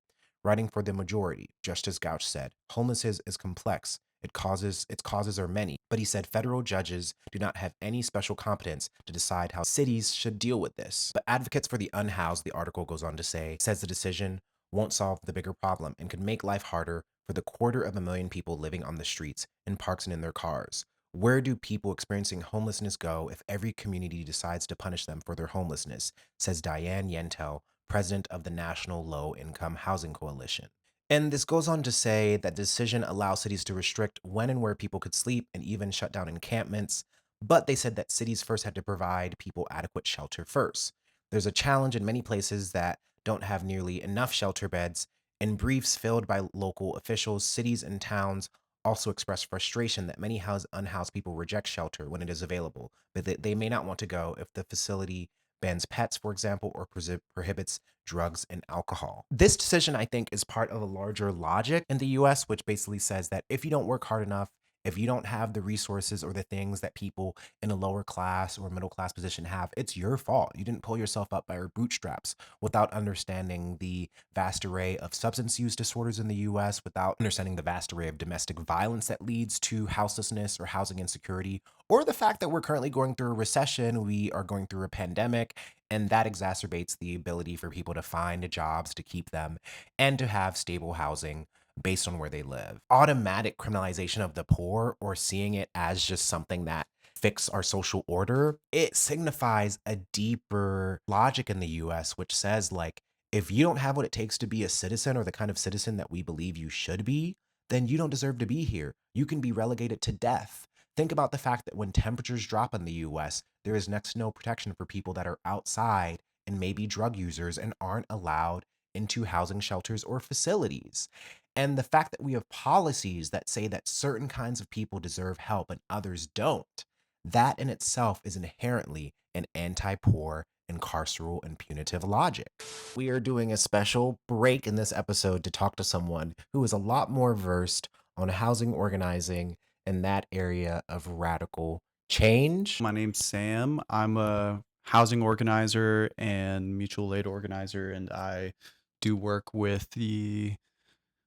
S1: Writing for the majority, Justice Gouch said, homelessness is complex. Its causes are many, but he said federal judges do not have any special competence to decide how cities should deal with this. But advocates for the unhoused, the article goes on to say, says the decision won't solve the bigger problem and could make life harder for the 250,000 people living on the streets, in parks, and in their cars. Where do people experiencing homelessness go if every community decides to punish them for their homelessness, says Diane Yentel, president of the National Low Income Housing Coalition. And this goes on to say that the decision allows cities to restrict when and where people could sleep and even shut down encampments, but they said that cities first had to provide people adequate shelter first. There's a challenge in many places that don't have nearly enough shelter beds. In briefs filled by local officials, cities and towns also express frustration that many unhoused people reject shelter when it is available, but they may not want to go if the facility bans pets, for example, or prohibits drugs and alcohol. This decision, I think, is part of a larger logic in the US, which basically says that if you don't work hard enough, if you don't have the resources or the things that people in a lower class or middle class position have, it's your fault. You didn't pull yourself up by your bootstraps, without understanding the vast array of substance use disorders in the US, without understanding the vast array of domestic violence that leads to houselessness or housing insecurity, or the fact that we're currently going through a recession, we are going through a pandemic, and that exacerbates the ability for people to find jobs to keep them and to have stable housing based on where they live. Automatic criminalization of the poor, or seeing it as just something that fix our social order, it signifies a deeper logic in the US, which says, like, if you don't have what it takes to be a citizen, or the kind of citizen that we believe you should be, then you don't deserve to be here. You can be relegated to death. Think about the fact that when temperatures drop in the US, there is next to no protection for people that are outside and maybe drug users and aren't allowed into housing shelters or facilities. And the fact that we have policies that say that certain kinds of people deserve help and others don't, that in itself is inherently an anti-poor, carceral, and punitive logic. We are doing a special break in this episode to talk to someone who is a lot more versed on housing organizing and that area of radical change.
S16: My name's Sam. I'm a housing organizer and mutual aid organizer, and I do work with the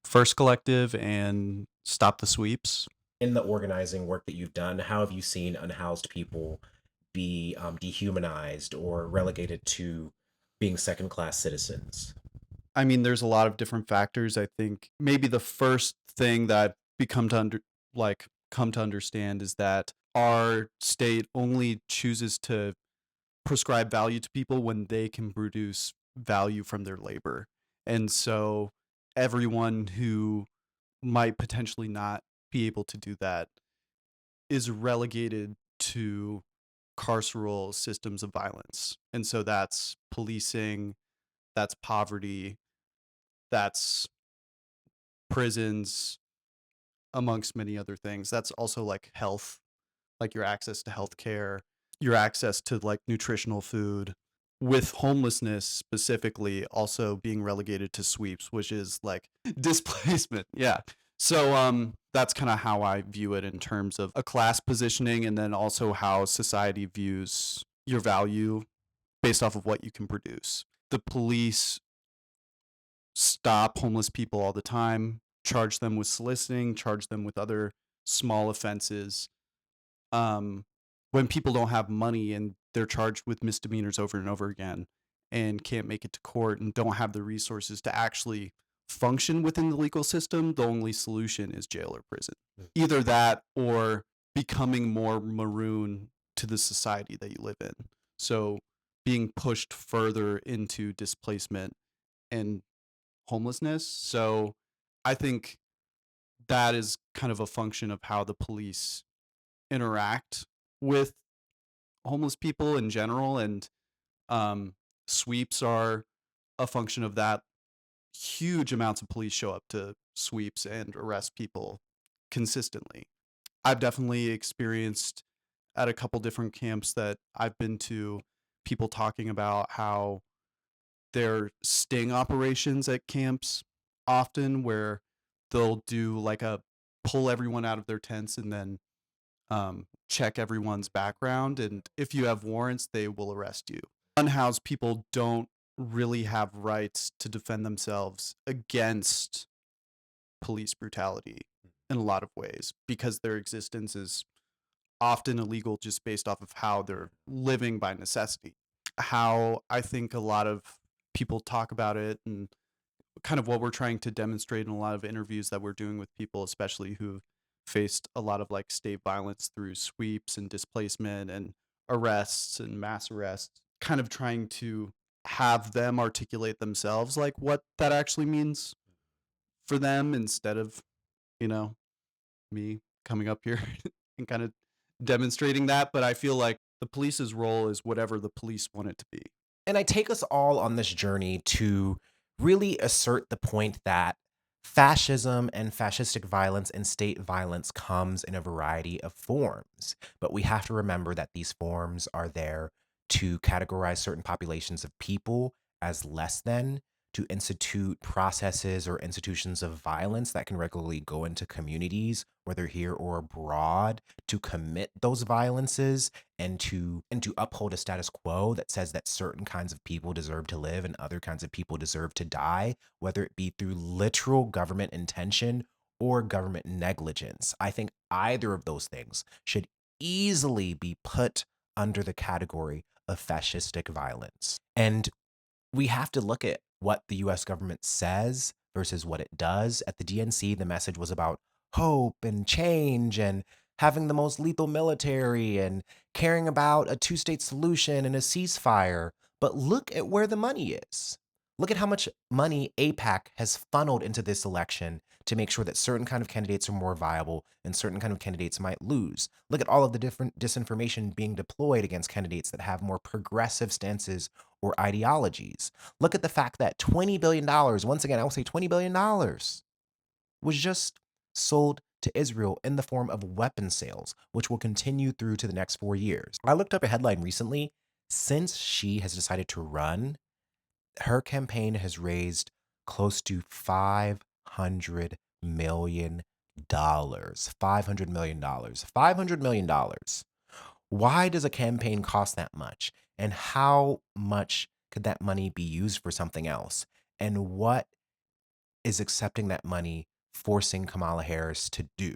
S16: First Collective and Stop the Sweeps.
S1: In the organizing work that you've done, how have you seen unhoused people be dehumanized or relegated to being second-class citizens?
S16: I mean, there's a lot of different factors. I think maybe the first thing that I've come to understand is that our state only chooses to prescribe value to people when they can produce value from their labor. And so everyone who might potentially not be able to do that is relegated to carceral systems of violence. And so that's policing, that's poverty, that's prisons, amongst many other things. That's also like health, like your access to healthcare, your access to like nutritional food, with homelessness specifically also being relegated to sweeps, which is like displacement. Yeah. So that's kind of how I view it in terms of a class positioning, and then also how society views your value based off of what you can produce. The police stop homeless people all the time, charge them with soliciting, charge them with other small offenses. When people don't have money and they're charged with misdemeanors over and over again and can't make it to court and don't have the resources to actually function within the legal system, the only solution is jail or prison. Either that or becoming more maroon to the society that you live in. So being pushed further into displacement and homelessness. So I think that is kind of a function of how the police interact with homeless people in general, and sweeps are a function of that. Huge amounts of police show up to sweeps and arrest people consistently. I've definitely experienced at a couple different camps that I've been to people talking about how there are sting operations at camps often, where they'll do like a pull everyone out of their tents and then check everyone's background, and if you have warrants, they will arrest you. Unhoused people don't really have rights to defend themselves against police brutality in a lot of ways, because their existence is often illegal just based off of how they're living by necessity. How I think a lot of people talk about it, and kind of what we're trying to demonstrate in a lot of interviews that we're doing with people, especially who faced a lot of like state violence through sweeps and displacement and arrests and mass arrests, kind of trying to have them articulate themselves like what that actually means for them, instead of, you know, me coming up here and kind of demonstrating that. But I feel like the police's role is whatever the police want it to be.
S1: And I take us all on this journey to really assert the point that fascism and fascistic violence and state violence comes in a variety of forms. But we have to remember that these forms are there to categorize certain populations of people as less than, to institute processes or institutions of violence that can regularly go into communities, whether here or abroad, to commit those violences and to uphold a status quo that says that certain kinds of people deserve to live and other kinds of people deserve to die, whether it be through literal government intention or government negligence. I think either of those things should easily be put under the category of fascistic violence. And we have to look at what the US government says versus what it does. At the DNC, the message was about hope and change and having the most lethal military and caring about a two-state solution and a ceasefire. But look at where the money is. Look at how much money AIPAC has funneled into this election to make sure that certain kind of candidates are more viable and certain kind of candidates might lose. Look at all of the different disinformation being deployed against candidates that have more progressive stances or ideologies. Look at the fact that $20 billion, once again, I will say $20 billion, was just sold to Israel in the form of weapon sales, which will continue through to the next 4 years. I looked up a headline recently. Since she has decided to run, her campaign has raised close to $500 million. $500 million. $500 million. Why does a campaign cost that much? And how much could that money be used for something else? And what is accepting that money forcing Kamala Harris to do?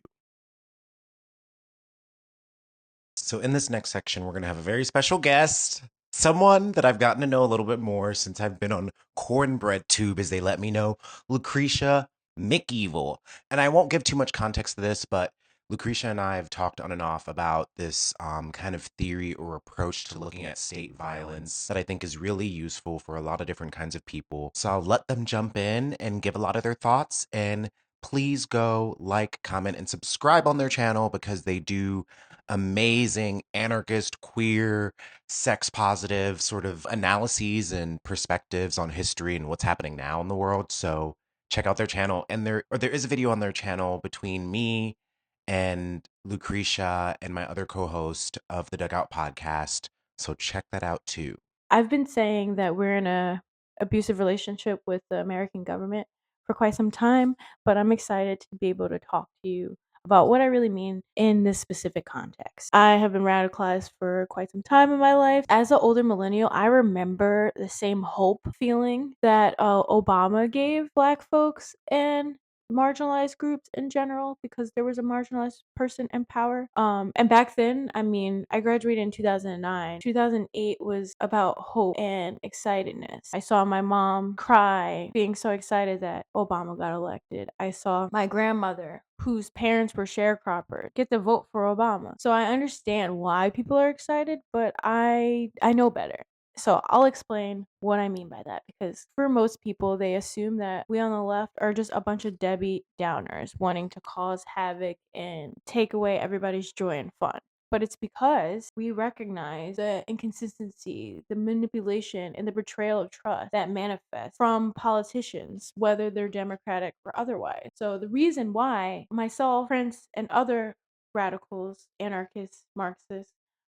S1: So in this next section, we're going to have a very special guest, someone that I've gotten to know a little bit more since I've been on Cornbread Tube, as they let me know, Lucretia McEvil. And I won't give too much context to this, but Lucretia and I have talked on and off about this kind of theory or approach to looking at state violence that I think is really useful for a lot of different kinds of people. So I'll let them jump in and give a lot of their thoughts, and please go like, comment, and subscribe on their channel because they do amazing anarchist, queer, sex positive sort of analyses and perspectives on history and what's happening now in the world. So check out their channel. And there is a video on their channel between me and Lucretia and my other co-host of the Dugout podcast. So check that out too.
S17: I've been saying that we're in a abusive relationship with the American government for quite some time, but I'm excited to be able to talk to you about what I really mean in this specific context. I have been radicalized for quite some time in my life. As an older millennial, I remember the same hope feeling that Obama gave Black folks and marginalized groups in general, because there was a marginalized person in power. And back then, I mean, I graduated in 2009. 2008 was about hope and excitedness. I saw my mom cry, being so excited that Obama got elected. I saw my grandmother, whose parents were sharecroppers, get the vote for Obama. So I understand why people are excited, but I know better. So I'll explain what I mean by that, because for most people, they assume that we on the left are just a bunch of Debbie Downers wanting to cause havoc and take away everybody's joy and fun. But it's because we recognize the inconsistency, the manipulation, and the betrayal of trust that manifests from politicians, whether they're Democratic or otherwise. So the reason why myself, Prince, and other radicals, anarchists, Marxists,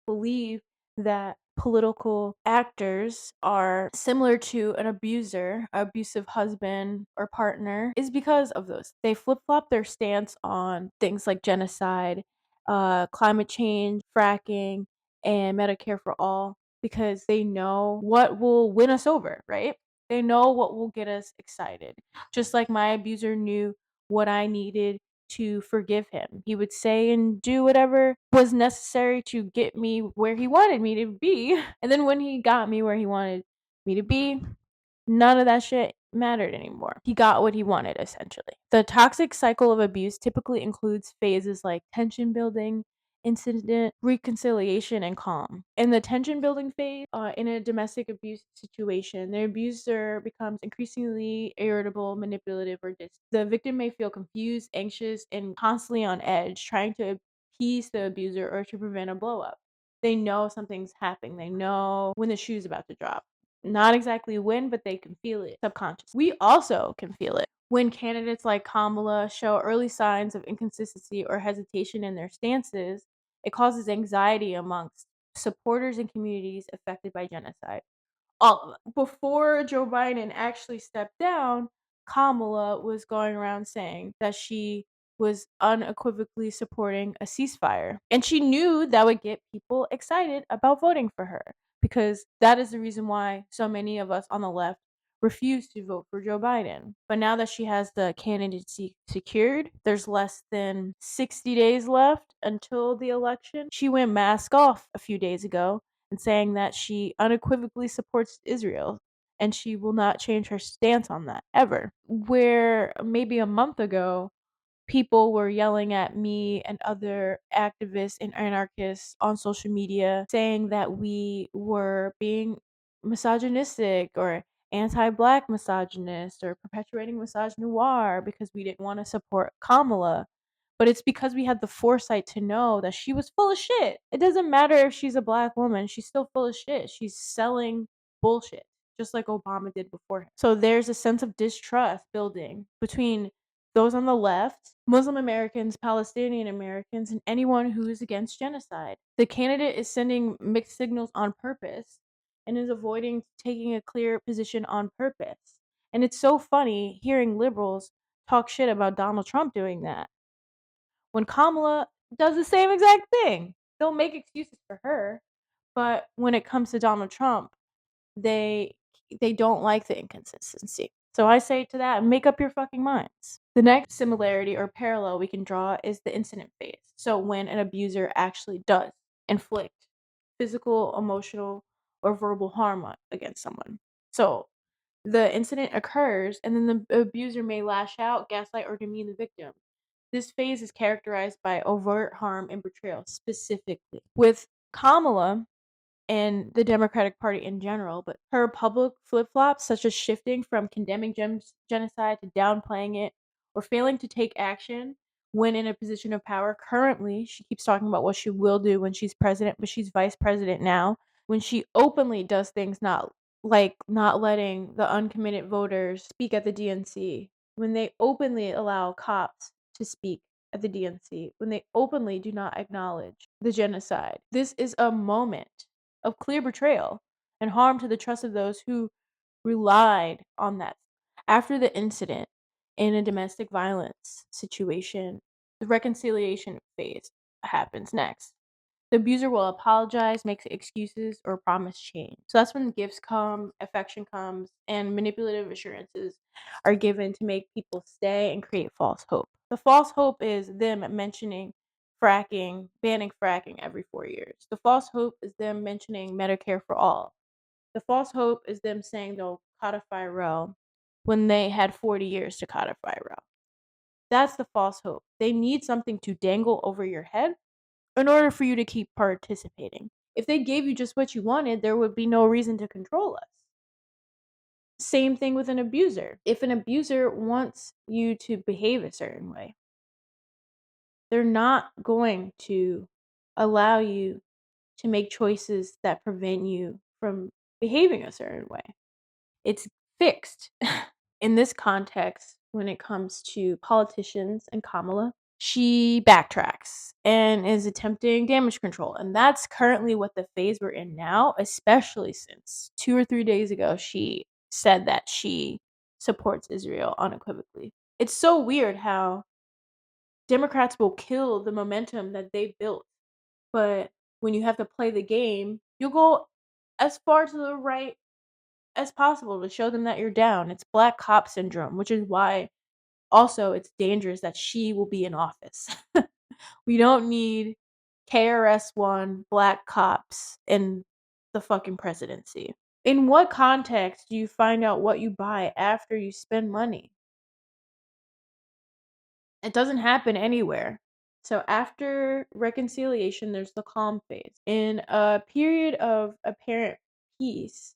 S17: believe that political actors are similar to an abuser, abusive husband or partner, is because of those. They flip-flop their stance on things like genocide, climate change, fracking, and Medicare for all, because they know what will win us over, right? They know what will get us excited. Just like my abuser knew what I needed to forgive him. He would say and do whatever was necessary to get me where he wanted me to be. And then when he got me where he wanted me to be, none of that shit mattered anymore. He got what he wanted, essentially. The toxic cycle of abuse typically includes phases like tension building, incident, reconciliation, and calm. In the tension building phase, in a domestic abuse situation, the abuser becomes increasingly irritable, manipulative, or distant. The victim may feel confused, anxious, and constantly on edge, trying to appease the abuser or to prevent a blow up. They know something's happening. They know when the shoe's about to drop. Not exactly when, but they can feel it subconsciously. We also can feel it when candidates like Kamala show early signs of inconsistency or hesitation in their stances. It causes anxiety amongst supporters and communities affected by genocide. Before Joe Biden actually stepped down, Kamala was going around saying that she was unequivocally supporting a ceasefire. And she knew that would get people excited about voting for her, because that is the reason why so many of us on the left refused to vote for Joe Biden. But now that she has the candidacy secured, there's less than 60 days left until the election. She went mask off a few days ago and saying that she unequivocally supports Israel and she will not change her stance on that ever. Where maybe a month ago, people were yelling at me and other activists and anarchists on social media saying that we were being misogynistic or anti-black misogynist or perpetuating misogynoir because we didn't want to support Kamala. But it's because we had the foresight to know that she was full of shit. It doesn't matter if she's a black woman, she's still full of shit. She's selling bullshit, just like Obama did before him. So there's a sense of distrust building between those on the left, Muslim Americans, Palestinian Americans, and anyone who is against genocide. The candidate is sending mixed signals on purpose and is avoiding taking a clear position on purpose. And it's so funny hearing liberals talk shit about Donald Trump doing that when Kamala does the same exact thing. They'll make excuses for her, but when it comes to Donald Trump, they don't like the inconsistency. So I say to that, make up your fucking minds. The next similarity or parallel we can draw is the incident phase. So when an abuser actually does inflict physical, emotional, or verbal harm against someone. So the incident occurs and then the abuser may lash out, gaslight, or demean the victim. This phase is characterized by overt harm and betrayal specifically. With Kamala and the Democratic Party in general, but her public flip-flops, such as shifting from condemning genocide to downplaying it or failing to take action when in a position of power. Currently, she keeps talking about what she will do when she's president, but she's vice president now. When she openly does things not letting the uncommitted voters speak at the DNC, when they openly allow cops to speak at the DNC, when they openly do not acknowledge the genocide. This is a moment of clear betrayal and harm to the trust of those who relied on that. After the incident in a domestic violence situation, the reconciliation phase happens next. The abuser will apologize, make excuses, or promise change. So that's when gifts come, affection comes, and manipulative assurances are given to make people stay and create false hope. The false hope is them mentioning fracking, banning fracking every 4 years. The false hope is them mentioning Medicare for all. The false hope is them saying they'll codify Roe when they had 40 years to codify Roe. That's the false hope. They need something to dangle over your head in order for you to keep participating. If they gave you just what you wanted, there would be no reason to control us. Same thing with an abuser. If an abuser wants you to behave a certain way, they're not going to allow you to make choices that prevent you from behaving a certain way. It's fixed. In this context, when it comes to politicians and Kamala, she backtracks and is attempting damage control. And that's currently what the phase we're in now, especially since 2 or 3 days ago, she said that she supports Israel unequivocally. It's so weird how Democrats will kill the momentum that they've built. But when you have to play the game, you'll go as far to the right as possible to show them that you're down. It's black cop syndrome, which is why also it's dangerous that she will be in office. We don't need KRS-One black cops in the fucking presidency. In what context do you find out what you buy after you spend money? It doesn't happen anywhere. So after reconciliation, there's the calm phase. In a period of apparent peace,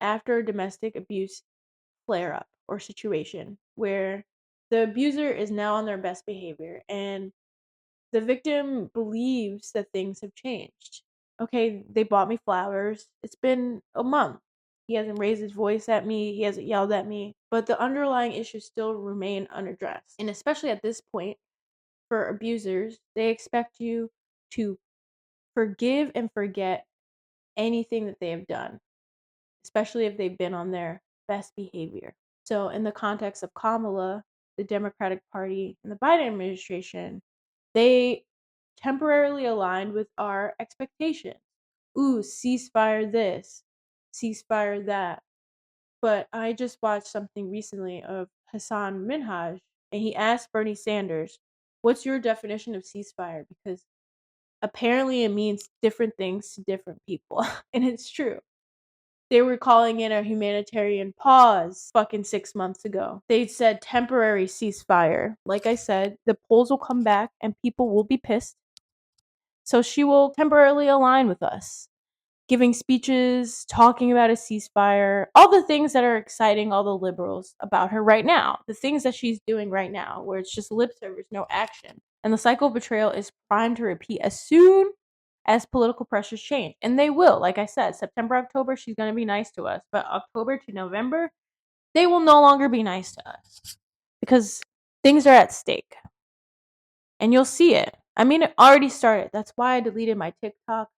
S17: after a domestic abuse flare up or situation where the abuser is now on their best behavior and the victim believes that things have changed. Okay, they bought me flowers. It's been a month. He hasn't raised his voice at me. He hasn't yelled at me. But the underlying issues still remain unaddressed. And especially at this point, for abusers, they expect you to forgive and forget anything that they have done, especially if they've been on their best behavior. So, in the context of Kamala, the Democratic Party, and the Biden administration, they temporarily aligned with our expectations. Ooh, ceasefire this, ceasefire that. But I just watched something recently of Hassan Minhaj, and he asked Bernie Sanders, what's your definition of ceasefire? Because apparently it means different things to different people. And it's true. They were calling it a humanitarian pause fucking 6 months ago. They said temporary ceasefire. Like I said, the polls will come back and people will be pissed. So she will temporarily align with us, giving speeches, talking about a ceasefire, all the things that are exciting all the liberals about her right now, the things that she's doing right now, where it's just lip service, no action. And the cycle of betrayal is primed to repeat as soon as political pressures change. And they will. Like I said, September, October, she's going to be nice to us. But October to November, they will no longer be nice to us because things are at stake. And you'll see it. I mean, it already started. That's why I deleted my TikTok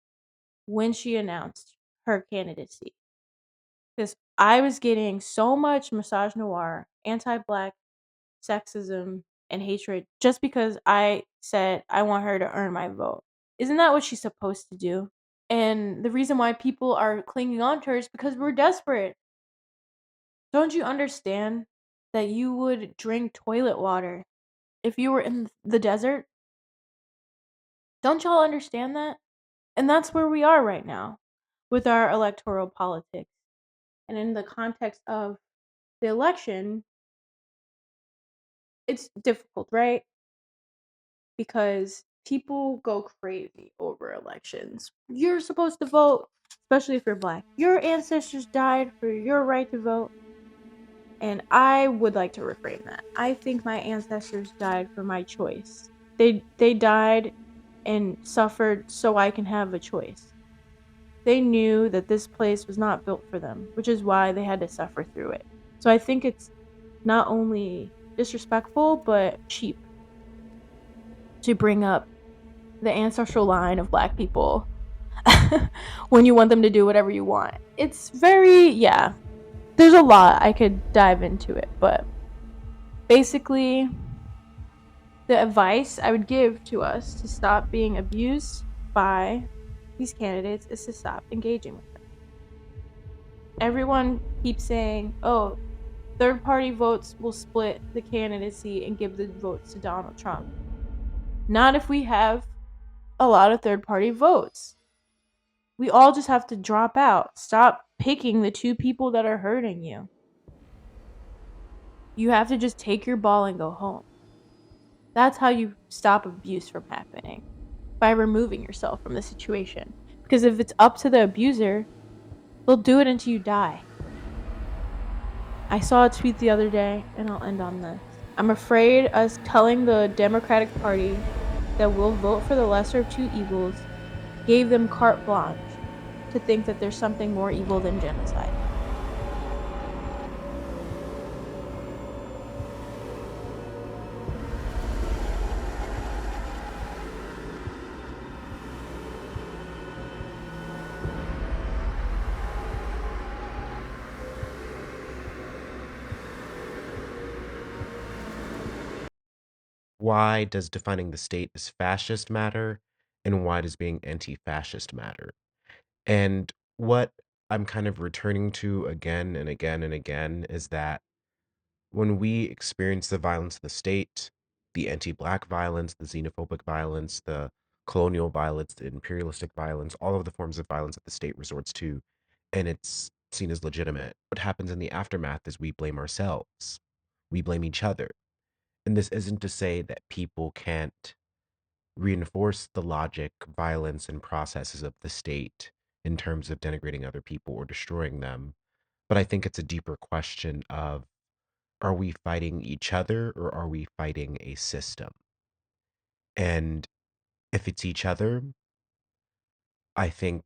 S17: when she announced her candidacy. Because I was getting so much misogynoir, anti-black sexism, and hatred just because I said I want her to earn my vote. Isn't that what she's supposed to do? And the reason why people are clinging on to her is because we're desperate. Don't you understand that you would drink toilet water if you were in the desert? Don't y'all understand that? And that's where we are right now with our electoral politics. And in the context of the election, it's difficult, right? Because people go crazy over elections. You're supposed to vote, especially if you're black. Your ancestors died for your right to vote. And I would like to reframe that. I think my ancestors died for my choice. They died and suffered so I can have a choice. They knew that this place was not built for them, which is why they had to suffer through it. So I think it's not only disrespectful, but cheap to bring up the ancestral line of black people when you want them to do whatever you want. It's very, yeah. There's a lot I could dive into it, but basically, the advice I would give to us to stop being abused by these candidates is to stop engaging with them. Everyone keeps saying, oh, third party votes will split the candidacy and give the votes to Donald Trump. Not if we have a lot of third party votes. We all just have to drop out. Stop picking the two people that are hurting you. You have to just take your ball and go home. That's how you stop abuse from happening, by removing yourself from the situation. Because if it's up to the abuser, they'll do it until you die. I saw a tweet the other day, and I'll end on this. I'm afraid us telling the Democratic Party that we'll vote for the lesser of two evils gave them carte blanche to think that there's something more evil than genocide.
S1: Why does defining the state as fascist matter? And why does being anti-fascist matter? And what I'm kind of returning to again and again and again is that when we experience the violence of the state, the anti-black violence, the xenophobic violence, the colonial violence, the imperialistic violence, all of the forms of violence that the state resorts to, and it's seen as legitimate, what happens in the aftermath is we blame ourselves. We blame each other. And this isn't to say that people can't reinforce the logic, violence, and processes of the state in terms of denigrating other people or destroying them. But I think it's a deeper question of, are we fighting each other or are we fighting a system? And if it's each other, I think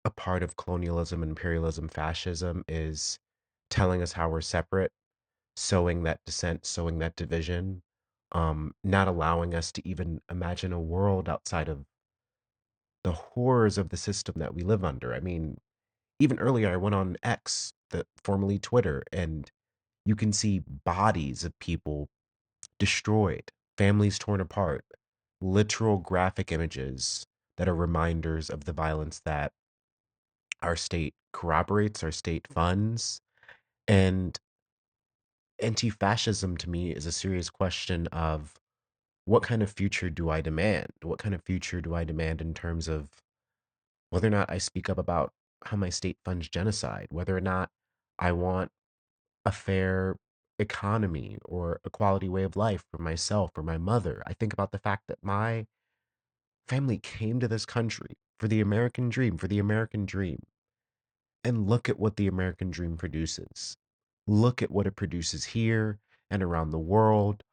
S1: a part of colonialism, imperialism, fascism is telling us how we're separate, sowing that dissent, sowing that division, not allowing us to even imagine a world outside of the horrors of the system that we live under. I mean, even earlier, I went on X, the formerly Twitter, and you can see bodies of people destroyed, families torn apart, literal graphic images that are reminders of the violence that our state corroborates, our state funds. And anti-fascism to me is a serious question of, what kind of future do I demand? What kind of future do I demand in terms of whether or not I speak up about how my state funds genocide, whether or not I want a fair economy or a quality way of life for myself or my mother. I think about the fact that my family came to this country for the American dream, for the American dream. And look at what the American dream produces. Look at what it produces here and around the world.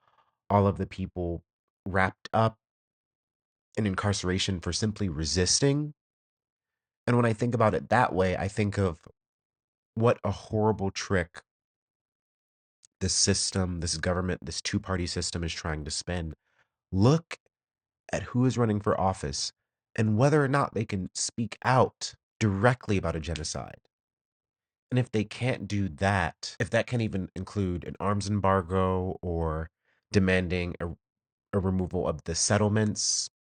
S1: All of the people wrapped up in incarceration for simply resisting. And when I think about it that way, I think of what a horrible trick this system, this government, this two-party system is trying to spin. Look at who is running for office and whether or not they can speak out directly about a genocide. And if they can't do that, if that can't even include an arms embargo or demanding a removal of the settlements,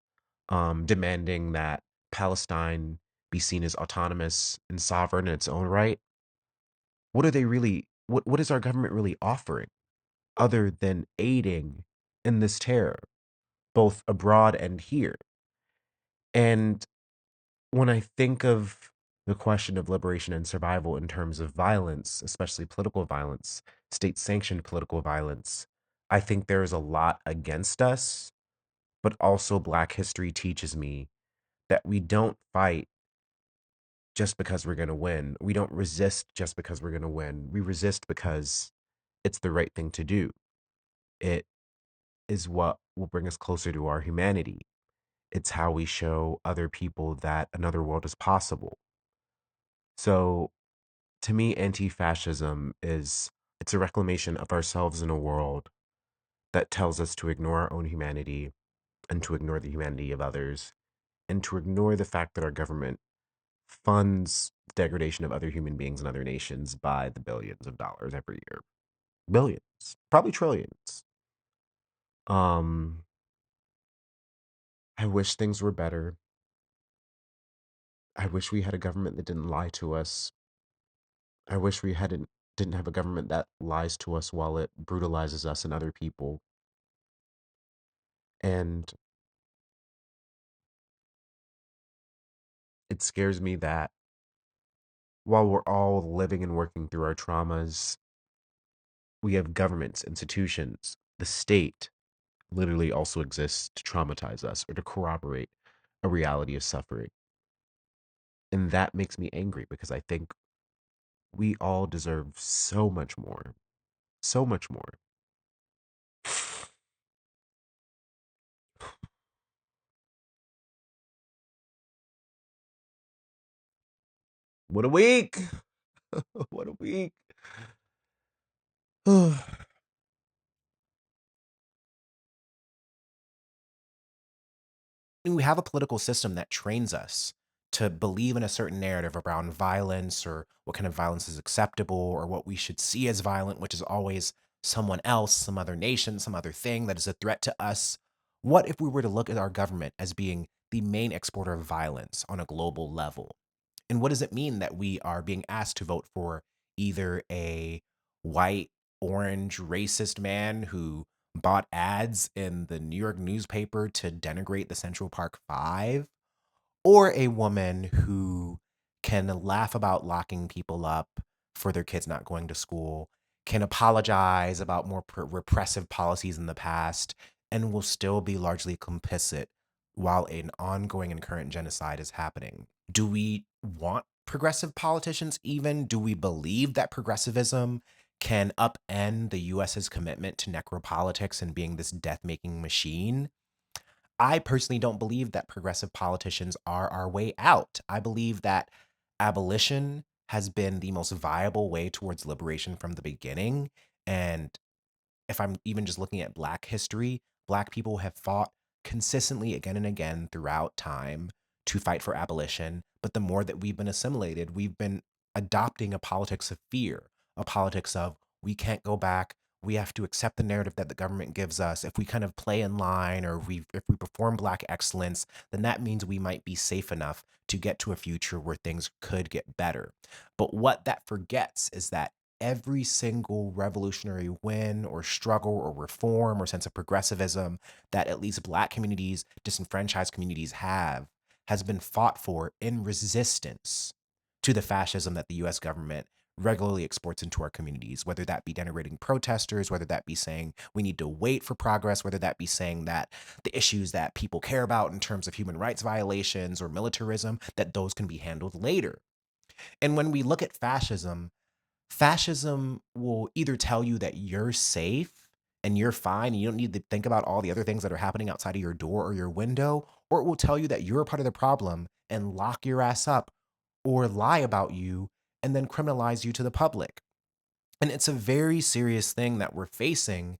S1: demanding that Palestine be seen as autonomous and sovereign in its own right, what are they really, what is our government really offering other than aiding in this terror, both abroad and here? And when I think of the question of liberation and survival in terms of violence, especially political violence, state sanctioned political violence, I think there is a lot against us, but also Black history teaches me that we don't fight just because we're going to win. We don't resist just because we're going to win. We resist because it's the right thing to do. It is what will bring us closer to our humanity. It's how we show other people that another world is possible. So to me, anti-fascism is it's a reclamation of ourselves in a world that tells us to ignore our own humanity and to ignore the humanity of others and to ignore the fact that our government funds the degradation of other human beings and other nations by the billions of dollars every year. Billions, probably trillions. Um, I wish things were better. I wish we had a government that didn't lie to us. I wish we didn't have a government that lies to us while it brutalizes us and other people. And it scares me that while we're all living and working through our traumas, we have governments, institutions, the state literally also exists to traumatize us or to corroborate a reality of suffering. And that makes me angry because I think we all deserve so much more. So much more. What a week! What a week! We have a political system that trains us to believe in a certain narrative around violence or what kind of violence is acceptable or what we should see as violent, which is always someone else, some other nation, some other thing that is a threat to us. What if we were to look at our government as being the main exporter of violence on a global level? And what does it mean that we are being asked to vote for either a white, orange, racist man who bought ads in the New York newspaper to denigrate the Central Park Five, or a woman who can laugh about locking people up for their kids not going to school, can apologize about more repressive policies in the past, and will still be largely complicit while an ongoing and current genocide is happening? Do we want progressive politicians even? Do we believe that progressivism can upend the US's commitment to necropolitics and being this death-making machine? I personally don't believe that progressive politicians are our way out. I believe that abolition has been the most viable way towards liberation from the beginning. And if I'm even just looking at Black history, Black people have fought consistently again and again throughout time to fight for abolition. But the more that we've been assimilated, we've been adopting a politics of fear, a politics of we can't go back. We have to accept the narrative that the government gives us. If we kind of play in line or if we perform Black excellence, then that means we might be safe enough to get to a future where things could get better. But what that forgets is that every single revolutionary win or struggle or reform or sense of progressivism that at least Black communities, disenfranchised communities have, has been fought for in resistance to the fascism that the US government regularly exports into our communities, whether that be denigrating protesters, whether that be saying we need to wait for progress, whether that be saying that the issues that people care about in terms of human rights violations or militarism, that those can be handled later. And when we look at fascism, fascism will either tell you that you're safe and you're fine and you don't need to think about all the other things that are happening outside of your door or your window, or it will tell you that you're a part of the problem and lock your ass up or lie about you and then criminalize you to the public. And it's a very serious thing that we're facing.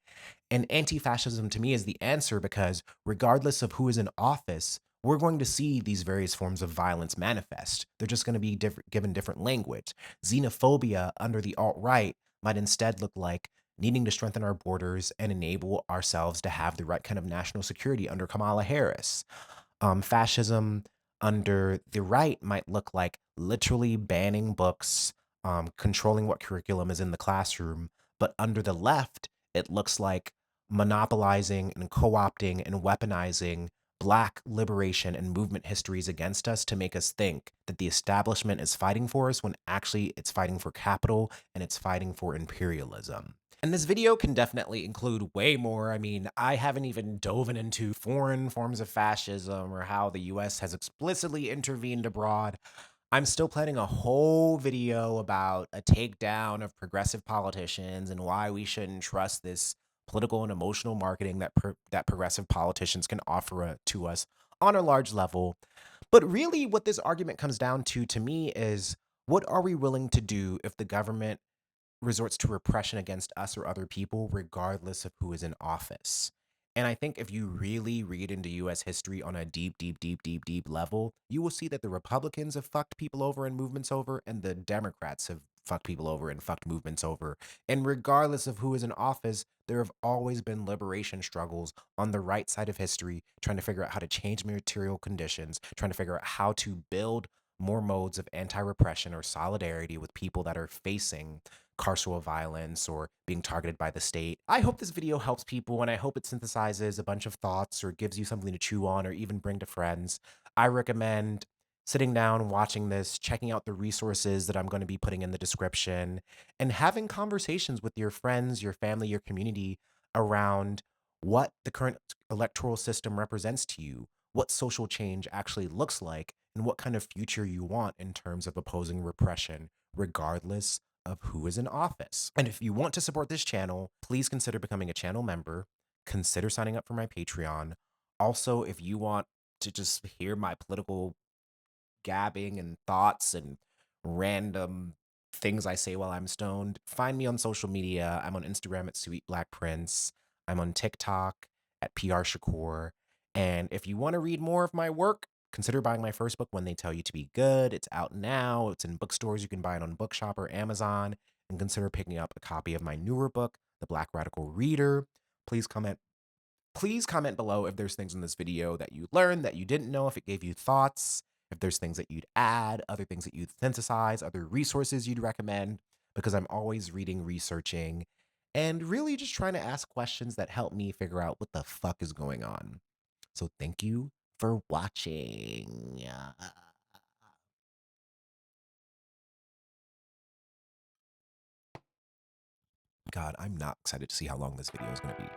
S1: And anti fascism to me is the answer because regardless of who is in office, we're going to see these various forms of violence manifest. They're just going to be given different language. Xenophobia under the alt right might instead look like needing to strengthen our borders and enable ourselves to have the right kind of national security under Kamala Harris. Fascism under the right might look like literally banning books, controlling what curriculum is in the classroom. But under the left, it looks like monopolizing and co-opting and weaponizing Black liberation and movement histories against us to make us think that the establishment is fighting for us when actually it's fighting for capital and it's fighting for imperialism. And this video can definitely include way more. I mean, I haven't even dove into foreign forms of fascism or how the US has explicitly intervened abroad. I'm still planning a whole video about a takedown of progressive politicians and why we shouldn't trust this political and emotional marketing that progressive politicians can offer to us on a large level. But really, what this argument comes down to me, is what are we willing to do if the government resorts to repression against us or other people, regardless of who is in office? And I think if you really read into US history on a deep level, you will see that the Republicans have fucked people over and movements over, and the Democrats have fucked people over and fucked movements over. And regardless of who is in office, there have always been liberation struggles on the right side of history, trying to figure out how to change material conditions, trying to figure out how to build more modes of anti-repression or solidarity with people that are facing carceral violence or being targeted by the state. I hope this video helps people, and I hope it synthesizes a bunch of thoughts or gives you something to chew on or even bring to friends. I recommend sitting down, watching this, checking out the resources that I'm going to be putting in the description, and having conversations with your friends, your family, your community around what the current electoral system represents to you, what social change actually looks like, and what kind of future you want in terms of opposing repression, regardless of who is in office. And if you want to support this channel, please consider becoming a channel member. Consider signing up for my Patreon. Also, if you want to just hear my political gabbing and thoughts and random things I say while I'm stoned, find me on social media. I'm on Instagram at Sweet Black Prince. I'm on TikTok at PR Shakur. And if you want to read more of my work, consider buying my first book, When They Tell You to Be Good. It's out now. It's in bookstores. You can buy it on Bookshop or Amazon. And consider picking up a copy of my newer book, The Black Radical Reader. Please comment below if there's things in this video that you learned that you didn't know, if it gave you thoughts, if there's things that you'd add, other things that you'd synthesize, other resources you'd recommend, because I'm always reading, researching, and really just trying to ask questions that help me figure out what the fuck is going on. So thank you for watching. God, I'm not excited to see how long this video is going to be.